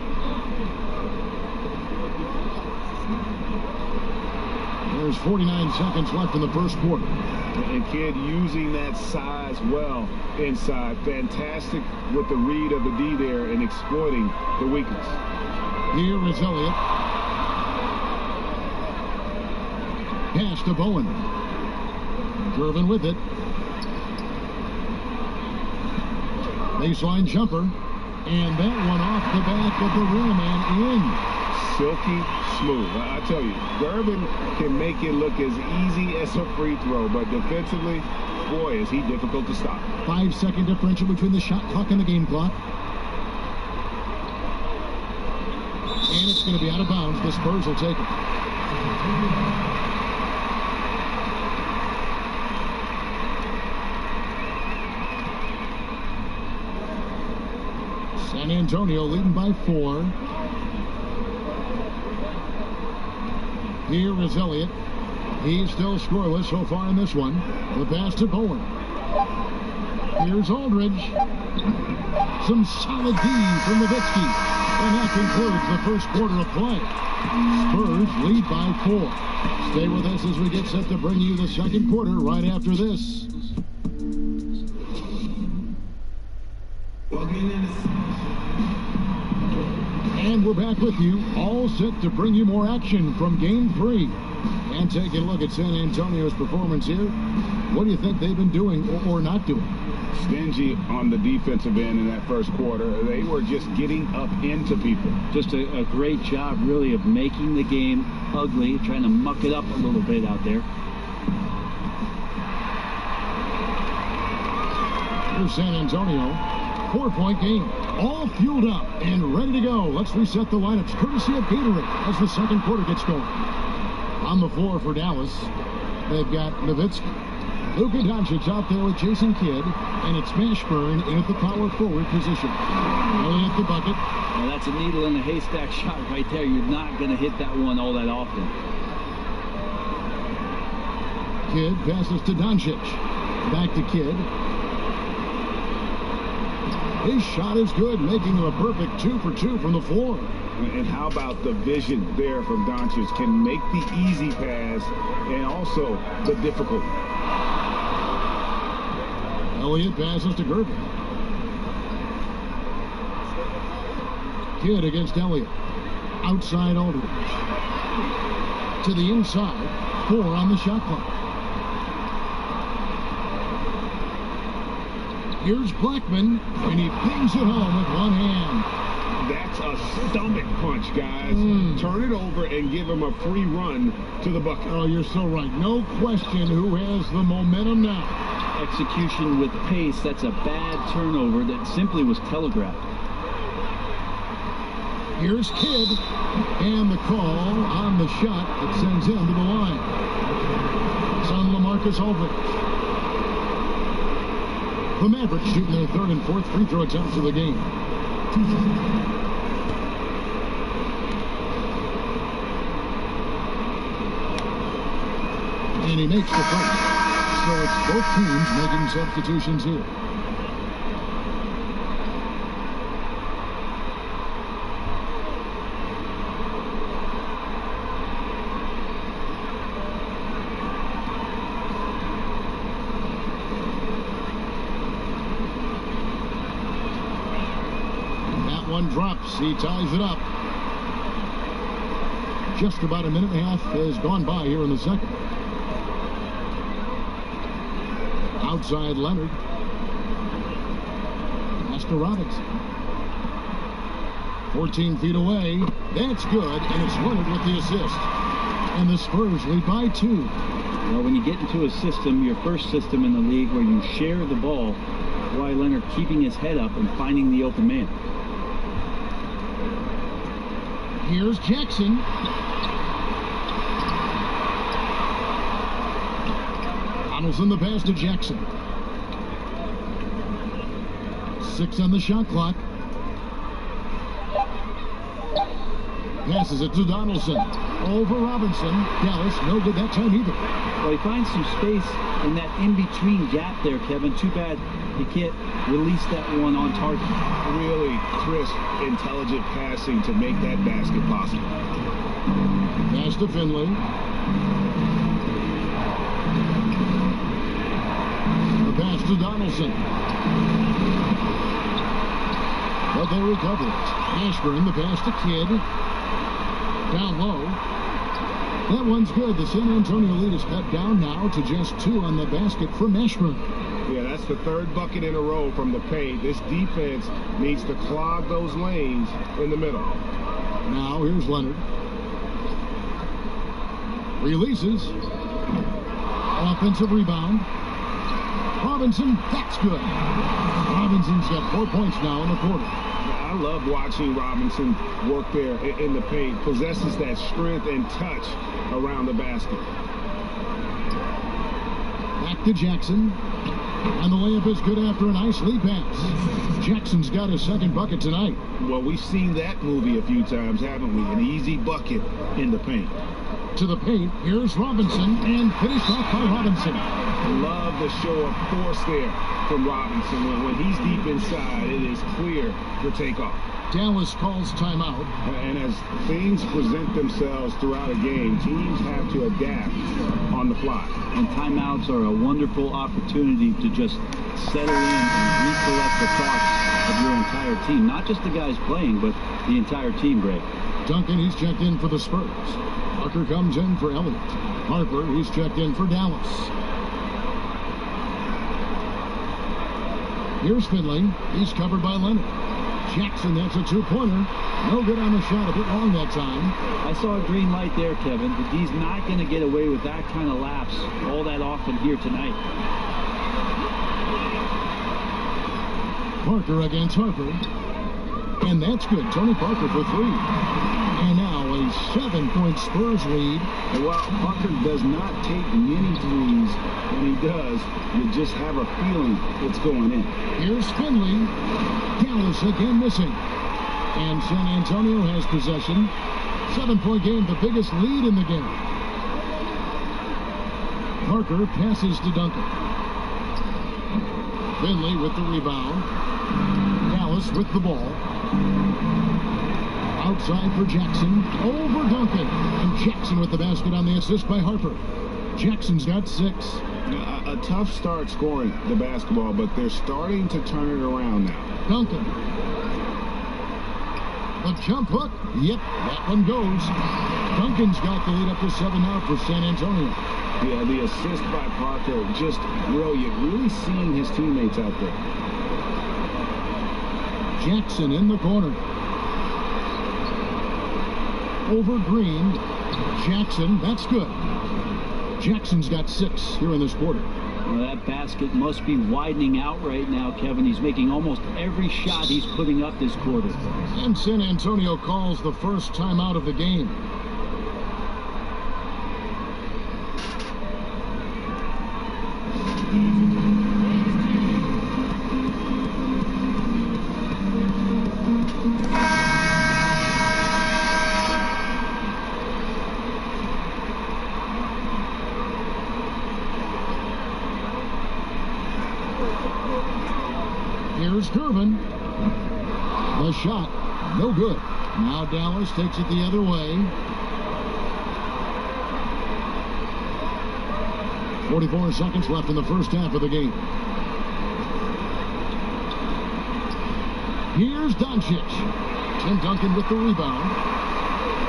G: There's 49 seconds left in the first quarter.
H: And Kidd using that size well inside. Fantastic with the read of the D there and exploiting the weakness.
G: Here is Elliott. Pass to Bowen. Gervin with it. Baseline jumper. And that one off the back of the rim and in.
H: Silky smooth. I tell you, Gervin can make it look as easy as a free throw, but defensively, boy, is he difficult to stop.
G: 5-second differential between the shot clock and the game clock. And it's going to be out of bounds. The Spurs will take it. San Antonio leading by 4. Here is Elliott. He's still scoreless so far in this one. The pass to Bowen. Here's Aldridge. Some solid D from Nowitzki. And that concludes the first quarter of play. Spurs lead by 4. Stay with us as we get set to bring you the second quarter right after this. And we're back with you, all set to bring you more action from Game 3. And taking a look at San Antonio's performance here. What do you think they've been doing or not doing?
H: Stingy on the defensive end in that first quarter. They were just getting up into people.
O: Just a great job, really, of making the game ugly, trying to muck it up a little bit out there.
G: Here's San Antonio. 4-point game. All fueled up and ready to go. Let's reset the lineups courtesy of Gatorade as the second quarter gets going. On the floor for Dallas, they've got Nowitzki. Luka Doncic out there with Jason Kidd, and it's Mashburn in at the power forward position. Elliott the bucket.
O: Well, that's a needle in a haystack shot right there. You're not going to hit that one all that often.
G: Kidd passes to Doncic. Back to Kidd. His shot is good, making him a perfect 2 for 2 from the floor.
H: And how about the vision there from Doncic? Can make the easy pass and also the difficult.
G: Elliott passes to Gervin. Kidd against Elliott. Outside Aldridge. To the inside. 4 on the shot clock. Here's Blackman, and he pings it home with one hand.
H: That's a stomach punch, guys. Turn it over and give him a free run to the bucket.
G: Oh, you're so right. No question who has the momentum now.
O: Execution with pace, that's a bad turnover that simply was telegraphed.
G: Here's Kidd, and the call on the shot that sends him to the line. It's on LaMarcus Aldridge. The Mavericks shooting their third and fourth free throw attempts of the game. And he makes the first. So it's both teams making substitutions here. Drops. He ties it up. Just about a minute and a half has gone by here in the second. Outside Leonard. Pass to Robinson. 14 feet away. That's good, and it's Leonard with the assist. And the Spurs lead by 2.
O: Well, when you get into a system, your first system in the league where you share the ball, Kawhi Leonard keeping his head up and finding the open man.
G: Here's Jackson. Donaldson the pass to Jackson. 6 on the shot clock. Passes it to Donaldson. Over Robinson. Dallas, no good that time either.
O: Well, he finds some space in that in-between gap there, Kevin. Too bad he can't release that one on target.
H: Really crisp, intelligent passing to make that basket possible.
G: Pass to Finley. The pass to Donaldson. But they recover it. Ashburn, the pass to Kidd. Down low. That one's good. The San Antonio lead is cut down now to just 2 on the basket from Ashburn.
H: Yeah, that's the 3rd bucket in a row from the paint. This defense needs to clog those lanes in the middle.
G: Now here's Leonard. Releases. Offensive rebound. Robinson, that's good. Robinson's got 4 points now in the quarter.
H: I love watching Robinson work there in the paint. Possesses that strength and touch around the basket.
G: Back to Jackson. And the layup is good after a nice lead pass. Jackson's got his 2nd bucket tonight.
H: Well, we've seen that movie a few times, haven't we? An easy bucket in the paint.
G: To the paint, here's Robinson, and finished off by Robinson.
H: Love the show of force there from Robinson. When he's deep inside, it is clear for takeoff.
G: Dallas calls timeout.
H: And as things present themselves throughout a game, teams have to adapt on the fly.
O: And timeouts are a wonderful opportunity to just settle in and recollect the thoughts of your entire team. Not just the guys playing, but the entire team, Greg.
G: Duncan, he's checked in for the Spurs. Parker comes in for Elliott. Harper, he's checked in for Dallas. Here's Finley. He's covered by Leonard. Jackson, that's a 2-pointer. No good on the shot, a bit long that time.
O: I saw a green light there, Kevin, but he's not going to get away with that kind of lapse all that often here tonight.
G: Parker against Harper. And that's good. Tony Parker for 3. And now a 7-point Spurs lead.
H: And while Parker does not take many threes, when he does, you just have a feeling it's going in.
G: Here's Finley. Dallas again missing. And San Antonio has possession. 7-point game, the biggest lead in the game. Parker passes to Duncan. Finley with the rebound. Dallas with the ball. Outside for Jackson. Over Duncan. And Jackson with the basket on the assist by Harper. Jackson's got 6.
H: A tough start scoring the basketball, but they're starting to turn it around now.
G: Duncan. The jump hook. Yep, that one goes. Duncan's got the lead up to 7 now for San Antonio.
H: Yeah, the assist by Parker, just brilliant. Really seeing his teammates out there.
G: Jackson in the corner. Over Green. Jackson, that's good. Jackson's got 6 here in this quarter.
O: Well, that basket must be widening out right now, Kevin. He's making almost every shot he's putting up this quarter.
G: And San Antonio calls the first timeout of the game. Here's Durbin. The shot, no good. Now Dallas takes it the other way. 44 seconds left in the first half of the game. Here's Doncic. Tim Duncan with the rebound.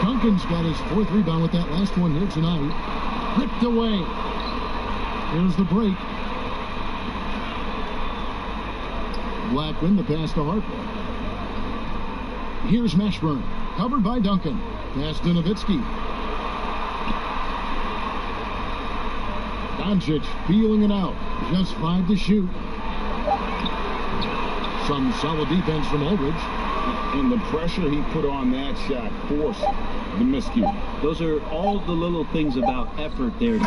G: Duncan's got his 4th rebound with that last one here tonight. Ripped away. Here's the break. Blackman, the pass to Harper. Here's Mashburn, covered by Duncan. Pass to Nowitzki. Doncic feeling it out. Just 5 to shoot. Some solid defense from Aldridge.
H: And the pressure he put on that shot forced the miscue.
O: Those are all the little things about effort there.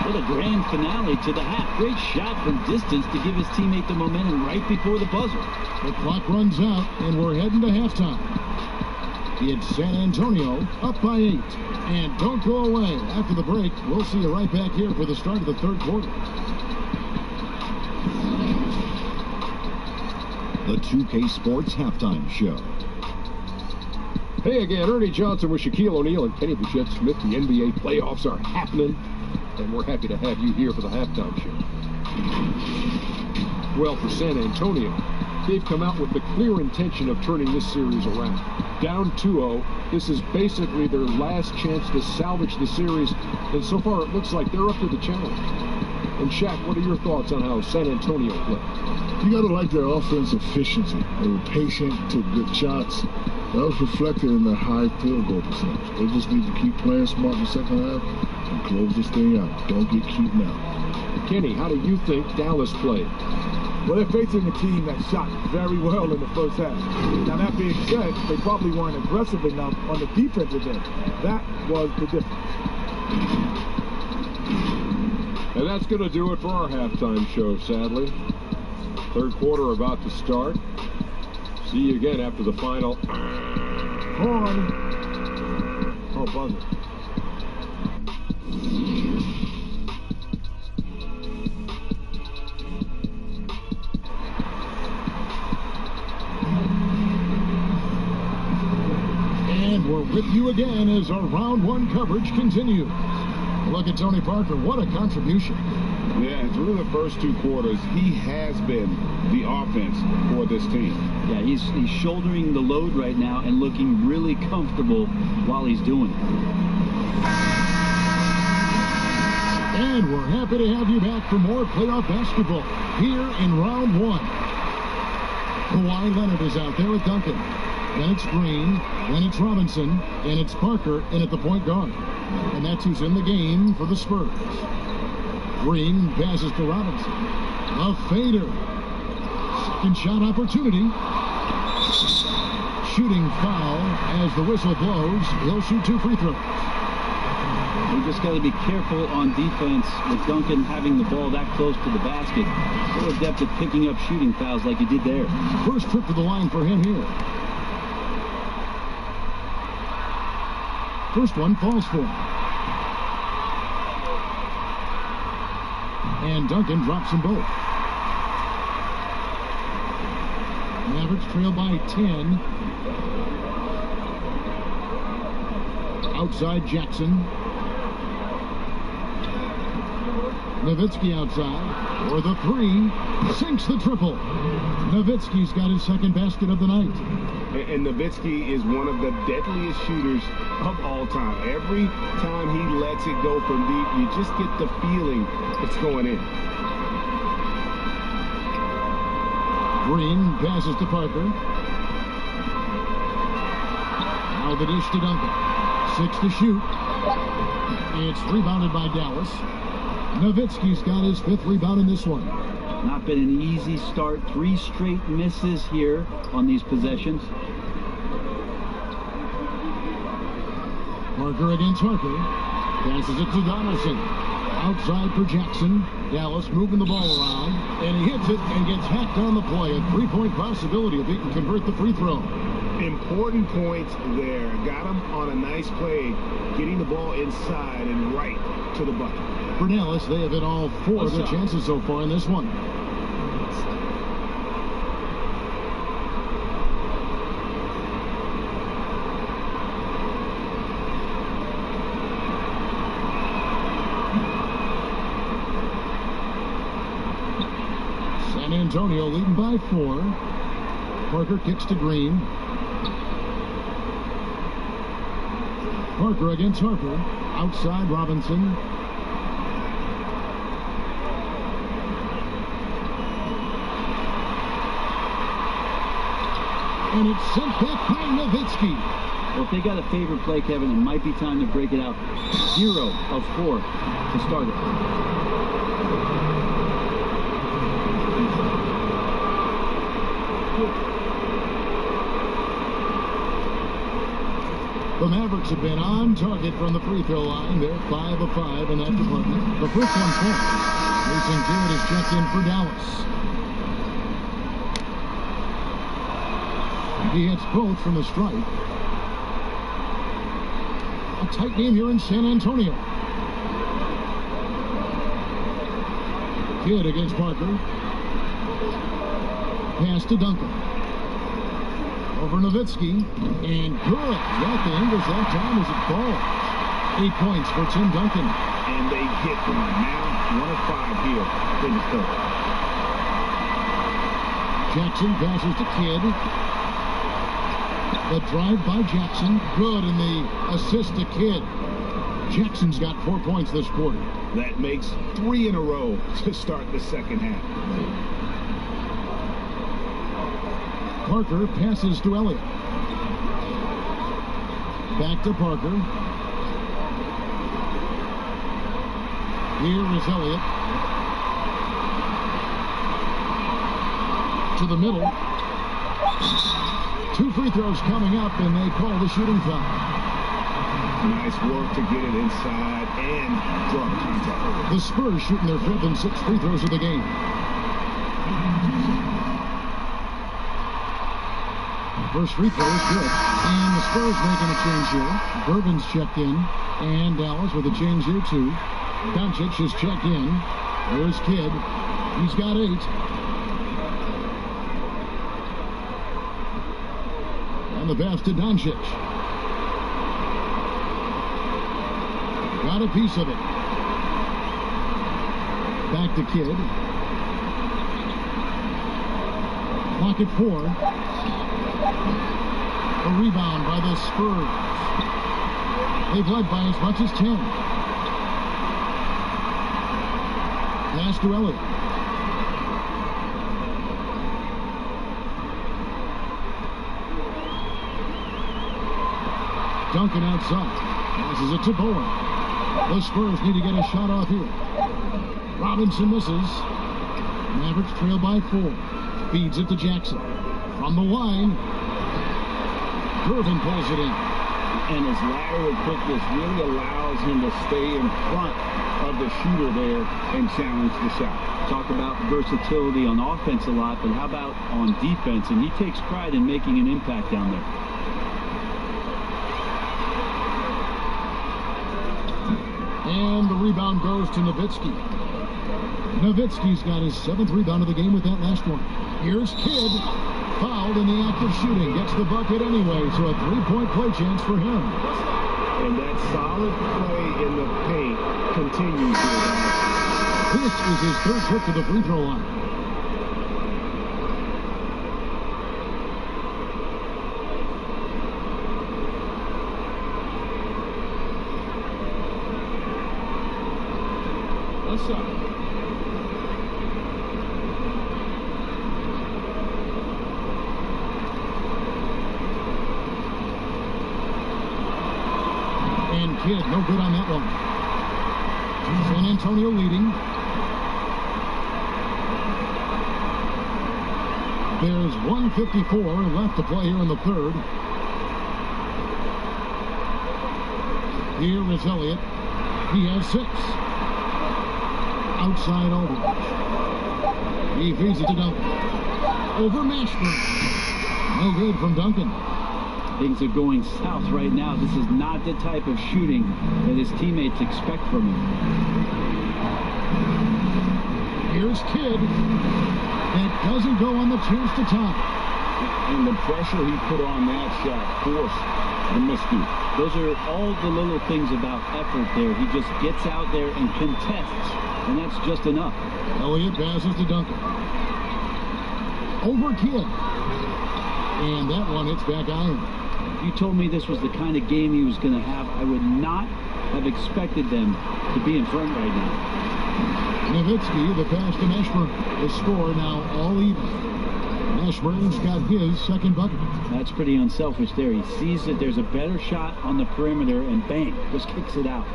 O: What a grand finale to the half. Great shot from distance to give his teammate the momentum right before the buzzer.
G: The clock runs out, and we're heading to halftime. It's San Antonio up by 8. And don't go away. After the break, we'll see you right back here for the start of the third quarter.
L: The 2K Sports Halftime Show.
M: Hey again, Ernie Johnson with Shaquille O'Neal and Kenny Bichette Smith. The NBA playoffs are happening, and we're happy to have you here for the halftime show. Well, for San Antonio, they've come out with the clear intention of turning this series around. Down 2-0, this is basically their last chance to salvage the series, and so far it looks like they're up to the challenge. And Shaq, what are your thoughts on how San Antonio played?
N: You got to like their offense efficiency. They were patient, took good shots. That was reflected in their high field goal percentage. They just need to keep playing smart in the second half and close this thing out. Don't get cute now.
M: Kenny, how do you think Dallas played?
I: Well, they're facing a team that shot very well in the first half. Now, that being said, they probably weren't aggressive enough on the defensive end. That was the difference.
M: And that's going to do it for our halftime show, sadly. Third quarter about to start. See you again after the final.
I: Horn. Oh, buzzer.
G: And we're with you again as our round one coverage continues. Look at Tony Parker. What a contribution.
H: Yeah, through the first two quarters, he has been the offense for this team.
O: Yeah, he's shouldering the load right now and looking really comfortable while he's doing it.
G: And we're happy to have you back for more playoff basketball here in round one. Kawhi Leonard is out there with Duncan. Then it's Green, then it's Robinson, and it's Parker in at the point guard. And that's who's in the game for the Spurs. Green passes to Robinson. A fader. Second shot opportunity. Shooting foul as the whistle blows. He'll shoot 2 free throws.
O: We just got to be careful on defense with Duncan having the ball that close to the basket. Full adept at picking up shooting fouls like he did there.
G: First trip to the line for him here. First one falls for him. And Duncan drops them both. Mavericks trail by 10. Outside Jackson. Nowitzki outside for the 3. Sinks the triple. Nowitzki's got his second basket of the night.
H: And Nowitzki is one of the deadliest shooters of all time. Every time he lets it go from deep, you just get the feeling it's going in.
G: Green passes to Parker. Now the dish to Duncan. 6 to shoot. It's rebounded by Dallas. Nowitzki's got his 5th rebound in this one.
O: Not been an easy start. 3 straight misses here on these possessions.
G: Parker against Harper. Passes it to Donaldson. Outside for Jackson. Dallas moving the ball around. And he hits it and gets hacked on the play. A 3-point possibility if he can convert the free throw.
H: Important points there. Got him on a nice play, getting the ball inside and right to the bucket.
G: For Dallas, they have hit all 4 of their chances so far in this one. San Antonio leading by 4. Parker kicks to Green. Parker against Harper. Outside Robinson. And it's sent back by Nowitzki.
O: Well, if they got a favorite play, Kevin, it might be time to break it out. 0 of 4 to start it.
G: The Mavericks have been on target from the free throw line. They're 5 of 5 in that department. The first one falls. Mason Kidd is checked in for Dallas. He hits both from the stripe. A tight game here in San Antonio. Kidd against Parker. Pass to Duncan. Over Nowitzki. And good. Got the English that time as it falls. 8 points for Tim Duncan.
H: And they hit one. Now 1 of 5 here in the third.
G: Jackson passes to Kidd. The drive by Jackson. Good. And the assist to Kidd. Jackson's got 4 points this quarter.
H: That makes 3 in a row to start the second half.
G: Parker passes to Elliott. Back to Parker. Here is Elliott. To the middle. 2 free throws coming up, and they call the shooting foul.
H: Nice work to get it inside and draw the contact.
G: The Spurs shooting their 5th and 6th free throws of the game. First free throw is good. And the Spurs making a change here. Durbin's checked in. And Dallas with a change here too. Doncic is checked in. There's Kidd. He's got 8. And the pass to Doncic. Got a piece of it. Back to Kidd. Clock at 4. A rebound by the Spurs. They've led by as much as 10. Pass to Elliott. Duncan outside. Passes it to Bowen. The Spurs need to get a shot off here. Robinson misses. Mavericks trail by 4. Feeds it to Jackson. From the line. Durbin pulls it in.
H: And his lateral quickness really allows him to stay in front of the shooter there and challenge the shot.
O: Talk about versatility on offense a lot, but how about on defense? And he takes pride in making an impact down there.
G: And the rebound goes to Nowitzki. Nowitzki's got his 7th rebound of the game with that last one. Here's Kidd. Fouled in the act of shooting. Gets the bucket anyway, so a 3-point play chance for him.
H: And that solid play in the paint continues here.
G: This is his 3rd trip to the free throw line.
H: What's up?
G: And Kidd, no good on that one. San Antonio leading. There's 1:54 left to play here in the third. Here is Elliott. He has 6. Outside Aldridge. He feeds it to Duncan. Over Mashburn. No good from Duncan.
O: Things are going south right now. This is not the type of shooting that his teammates expect from him.
G: Here's Kidd. That doesn't go on the chance to tie.
H: And the pressure he put on that shot forced the miscue.
O: Those are all the little things about effort there. He just gets out there and contests, and that's just enough.
G: Elliott passes to Duncan. Over Kidd. And that one hits back iron.
O: If you told me this was the kind of game he was going to have, I would not have expected them to be in front right now.
G: Nowitzki, the pass to Mashburn. The score now all even. Mashburn's got his 2nd bucket.
O: That's pretty unselfish there. He sees that there's a better shot on the perimeter and bang, just kicks it out.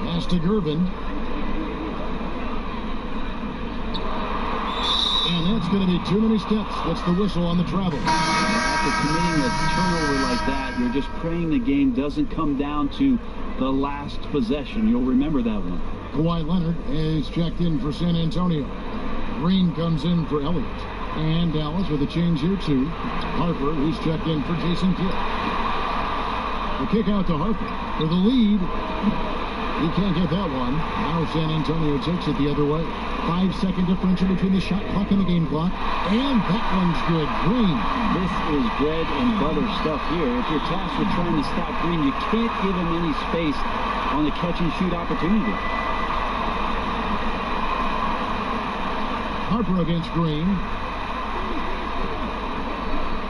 G: Pass to Gervin. And that's going to be too many steps. That's the whistle on the travel.
O: after committing a turnover like that, you're just praying the game doesn't come down to the last possession. You'll remember that one.
G: Kawhi Leonard is checked in for San Antonio. Green comes in for Elliott. And Dallas with a change here, too. Harper, who's checked in for Jason Kidd. The kick out to Harper for the lead. He can't get that one. Now San Antonio takes it the other way. 5-second differential between the shot clock and the game clock. And that one's good. Green.
O: This is bread and butter stuff here. If you're tasked with trying to stop Green, you can't give him any space on the catch-and-shoot opportunity.
G: Harper against Green.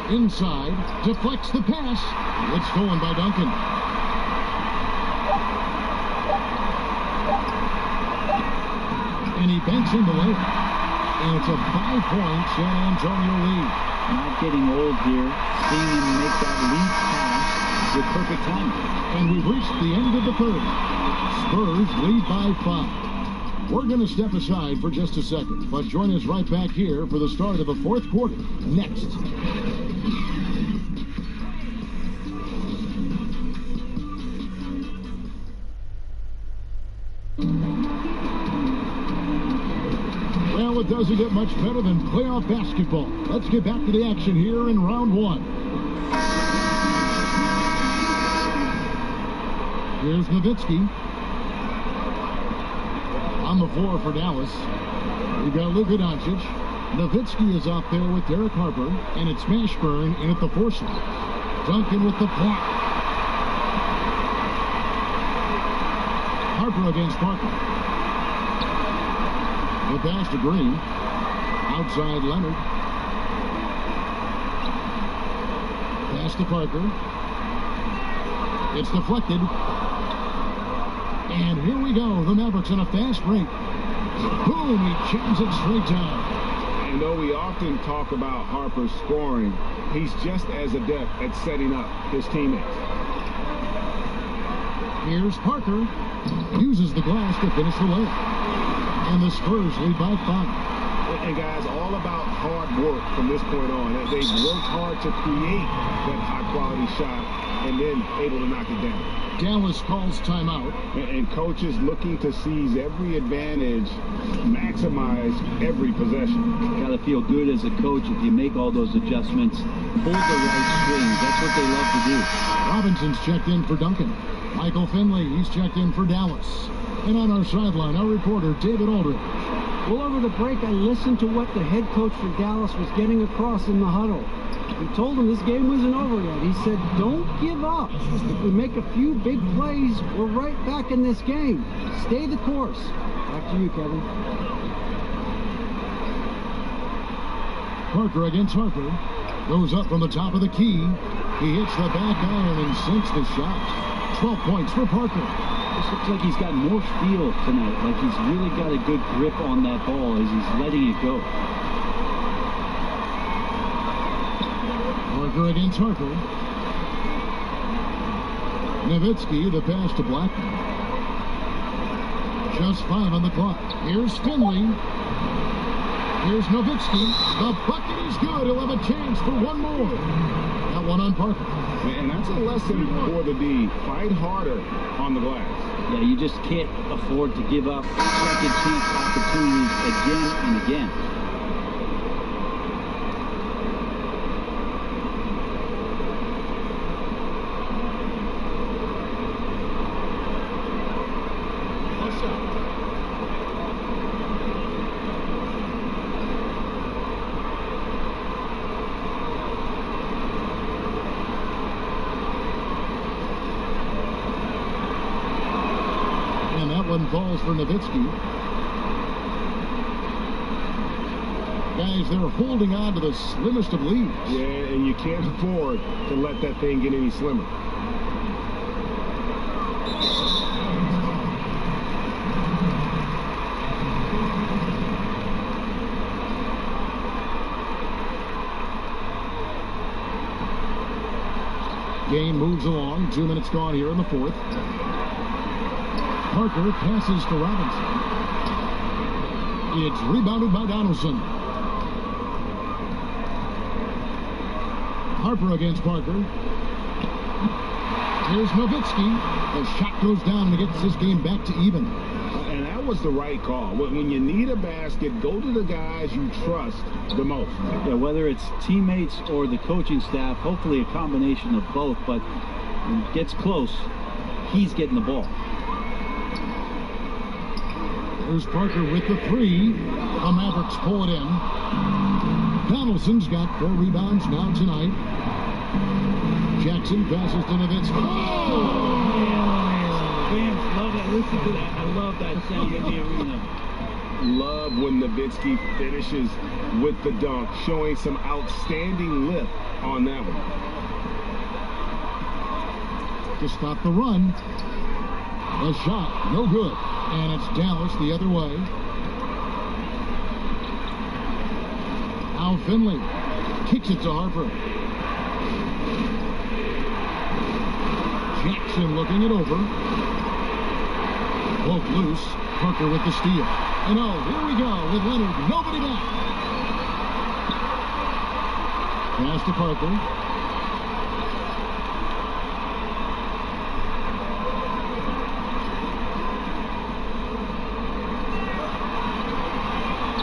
G: Inside. Deflects the pass. It's stolen by Duncan. And he banks in the layup. And it's a 5-point San Antonio lead.
O: Not getting old here. Seeing him make that lead pass with perfect timing.
G: And we've reached the end of the third. Spurs lead by 5. We're going to step aside for just a second, but join us right back here for the start of the fourth quarter next. Well, it doesn't get much better than playoff basketball. Let's get back to the action here in round 1. Here's Nowitzki. On the floor for Dallas. We've got Luka Doncic. Nowitzki is out there with Derek Harper. And it's Mashburn in at the 4 slot. Duncan with the block. Harper against Parker. The pass to Green. Outside Leonard. Pass to Parker. It's deflected. And here we go. The Mavericks on a fast break. Boom! He jams it straight down.
H: And though we often talk about Harper's scoring, he's just as adept at setting up his teammates.
G: Here's Parker. Uses the glass to finish the layup. And the Spurs lead by 5.
H: And guys, all about hard work from this point on. They've worked hard to create that high-quality shot and then able to knock it down.
G: Dallas calls timeout.
H: And coaches looking to seize every advantage, maximize every possession.
O: Got to feel good as a coach if you make all those adjustments. Hold the right strings. That's what they love to do.
G: Robinson's checked in for Duncan. Michael Finley, he's checked in for Dallas. And on our sideline, our reporter, David Aldridge.
J: Well, over the break, I listened to what the head coach for Dallas was getting across in the huddle. He told him this game wasn't over yet. He said, don't give up. If we make a few big plays, we're right back in this game. Stay the course. Back to you, Kevin.
G: Parker against Harper. Goes up from the top of the key. He hits the back iron and sinks the shot. 12 points for Parker.
O: This looks like he's got more feel tonight. Like he's really got a good grip on that ball as he's letting it go.
G: Parker against Harper. Nowitzki, the pass to Blackman. Just 5 on the clock. Here's Finley. Here's Nowitzki. The bucket is good. He'll have a chance for one more. That one on Parker.
H: And that's a lesson for the D. Fight harder on the glass.
O: Yeah, you just can't afford to give up second chance opportunities again and again.
G: Falls for Nowitzki. Guys, they're holding on to the slimmest of leads.
H: Yeah, and you can't afford to let that thing get any slimmer.
G: Game moves along. 2 minutes gone here in the fourth. Parker passes to Robinson. It's rebounded by Donaldson. Harper against Parker. Here's Nowitzki. The shot goes down and gets this game back to even.
H: And that was the right call. When you need a basket, go to the guys you trust the most.
O: Yeah, whether it's teammates or the coaching staff, hopefully a combination of both, but when it gets close, he's getting the ball.
G: Here's Parker with the three. The Mavericks pull it in. Donaldson's got 4 rebounds now tonight. Jackson passes to Nowitzki. Oh!
O: Fans love that. Listen to that. I love that sound in the arena.
H: Love when Nowitzki finishes with the dunk, showing some outstanding lift on that one.
G: To stop the run. A shot, no good. And it's Dallas the other way. Al Finley kicks it to Harper. Jackson looking it over. Both loose. Parker with the steal. And oh, here we go with Leonard. Nobody back. Pass to Parker.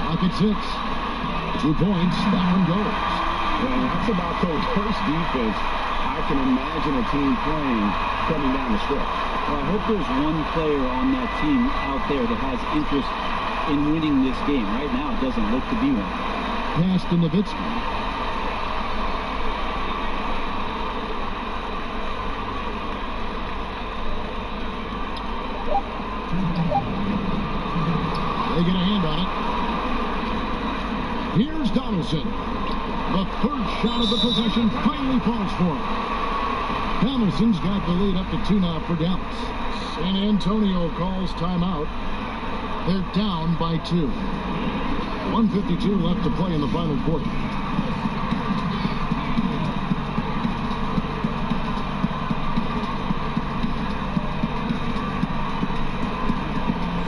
G: Pocket 6. 2 points. That one goes.
H: And that's about coerced defense I can imagine a team playing coming down the stretch.
O: Well, I hope there's one player on that team out there that has interest in winning this game. Right now, it doesn't look to be one.
G: Pass to Nowitzki. They get a hand on it. Here's Donaldson. The third shot of the possession finally falls for him. Donaldson's got the lead up to 2 now for Dallas. San Antonio calls timeout. They're down by 2. 1:52 left to play in the final quarter.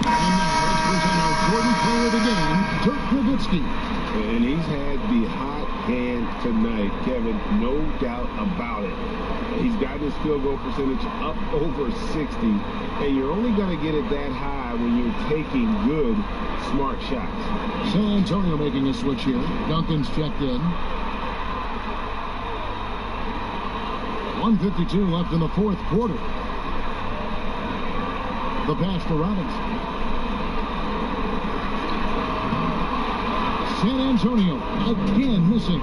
G: And now let's present our Jordan player of the game, Dirk Nowitzki.
H: And he's had the hot hand tonight, Kevin, no doubt about it. He's got his field goal percentage up over 60, and you're only going to get it that high when you're taking good, smart shots.
G: San Antonio making a switch here. Duncan's checked in. 1:52 left in the fourth quarter. The pass to Robinson. San Antonio again missing.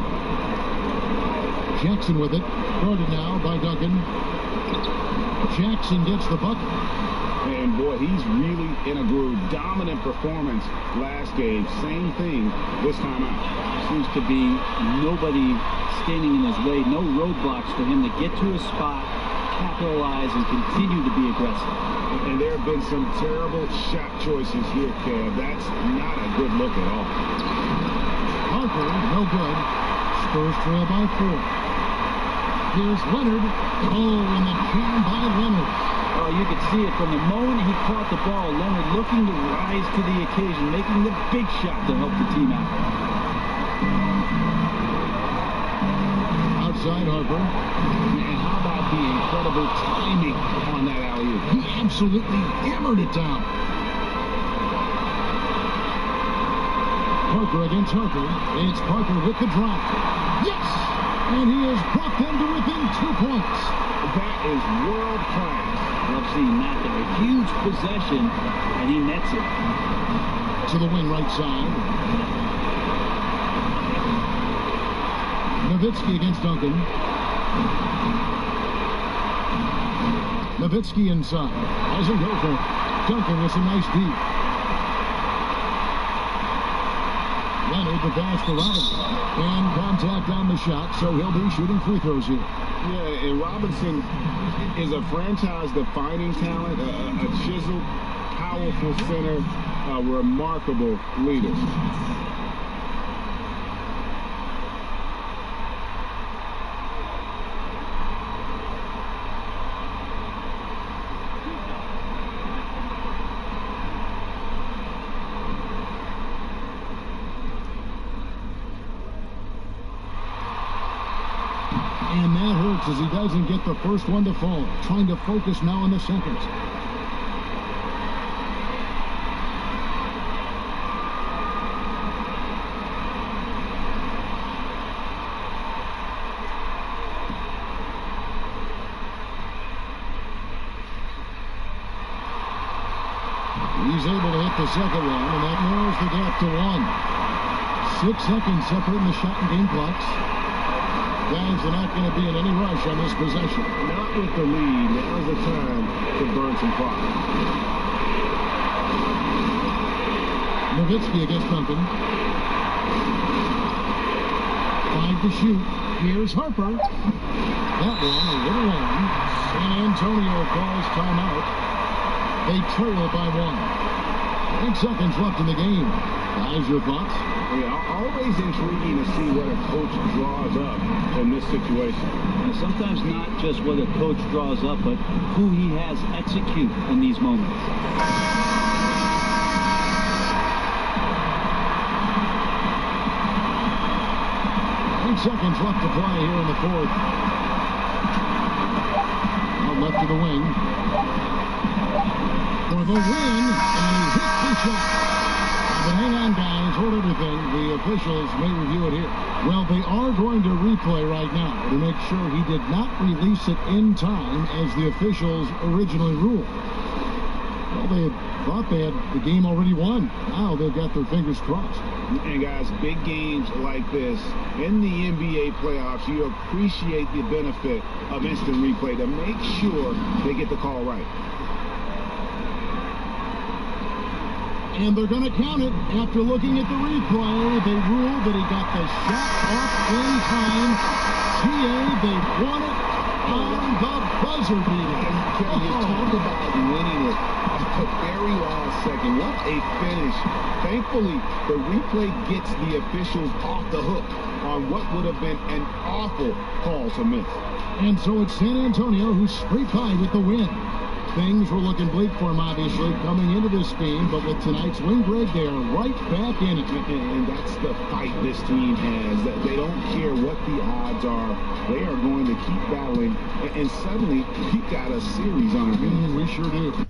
G: Jackson with it. Guarded now by Duncan. Jackson gets the bucket.
H: And boy, he's really in a groove. Dominant performance last game. Same thing this time out.
O: Seems to be nobody standing in his way. No roadblocks for him to get to his spot, capitalize, and continue to be aggressive.
H: And there have been some terrible shot choices here, Kev. That's not a good look at all.
G: Harper, no good. Spurs trail by 4. Here's Leonard. Oh, and the jam by Leonard.
O: Oh, you could see it from the moment he caught the ball. Leonard looking to rise to the occasion, making the big shot to help the team out.
G: Outside Harper.
H: And how about the incredible timing on that alley-oop?
G: He absolutely hammered it down. Parker against Harper. It's Parker with the drop. Yes! And he has brought them to within 2 points.
H: That is world class.
O: Love seeing that there. A huge possession, and he nets it.
G: To the wing right side. Nowitzki against Duncan. Nowitzki inside. Doesn't go for it. Duncan with some nice deep. Leonard the pass to Robinson. And contact on the shot, so he'll be shooting free throws here.
H: Yeah, and Robinson is a franchise-defining talent, a chiseled, powerful center, a remarkable leader.
G: timeouts as he doesn't get the first one to fall. Trying to focus now on the second. He's able to hit the second one, and that narrows the gap to 1. 6 seconds separating the shot and game clocks. Guys are not going to be in any rush on this possession.
H: Not with the lead. Now's the time to burn some clock.
G: Nowitzki against Duncan. 5 to shoot. Here's Harper. That one a little long. San Antonio calls timeout. They trail by 1. 8 seconds left in the game. Guys, your thoughts?
H: Yeah, always intriguing to see what a coach draws up in this situation.
O: And sometimes not just what a coach draws up, but who he has execute in these moments.
G: 8 seconds left to play here in the fourth. Out left to the wing. For the win, and he hits the shot. But hang on, guys, hold everything. The officials may review it here. Well, they are going to replay right now to make sure he did not release it in time as the officials originally ruled. Well, they thought they had the game already won. Now they've got their fingers crossed.
H: And guys, big games like this in the NBA playoffs, you appreciate the benefit of instant replay to make sure they get the call right.
G: And they're going to count it. After looking at the replay, they ruled that he got the shot off in time. TA, they won it on the buzzer beater.
H: And you talk about winning it at the very last second. What a finish. Thankfully, the replay gets the officials off the hook on what would have been an awful call to miss.
G: And so it's San Antonio who's straight by with the win. Things were looking bleak for him, obviously, coming into this game, but with tonight's win, Greg, they are right back in it.
H: And that's the fight this team has. That they don't care what the odds are. They are going to keep battling, and suddenly, we got a series on our hands.
G: We sure do.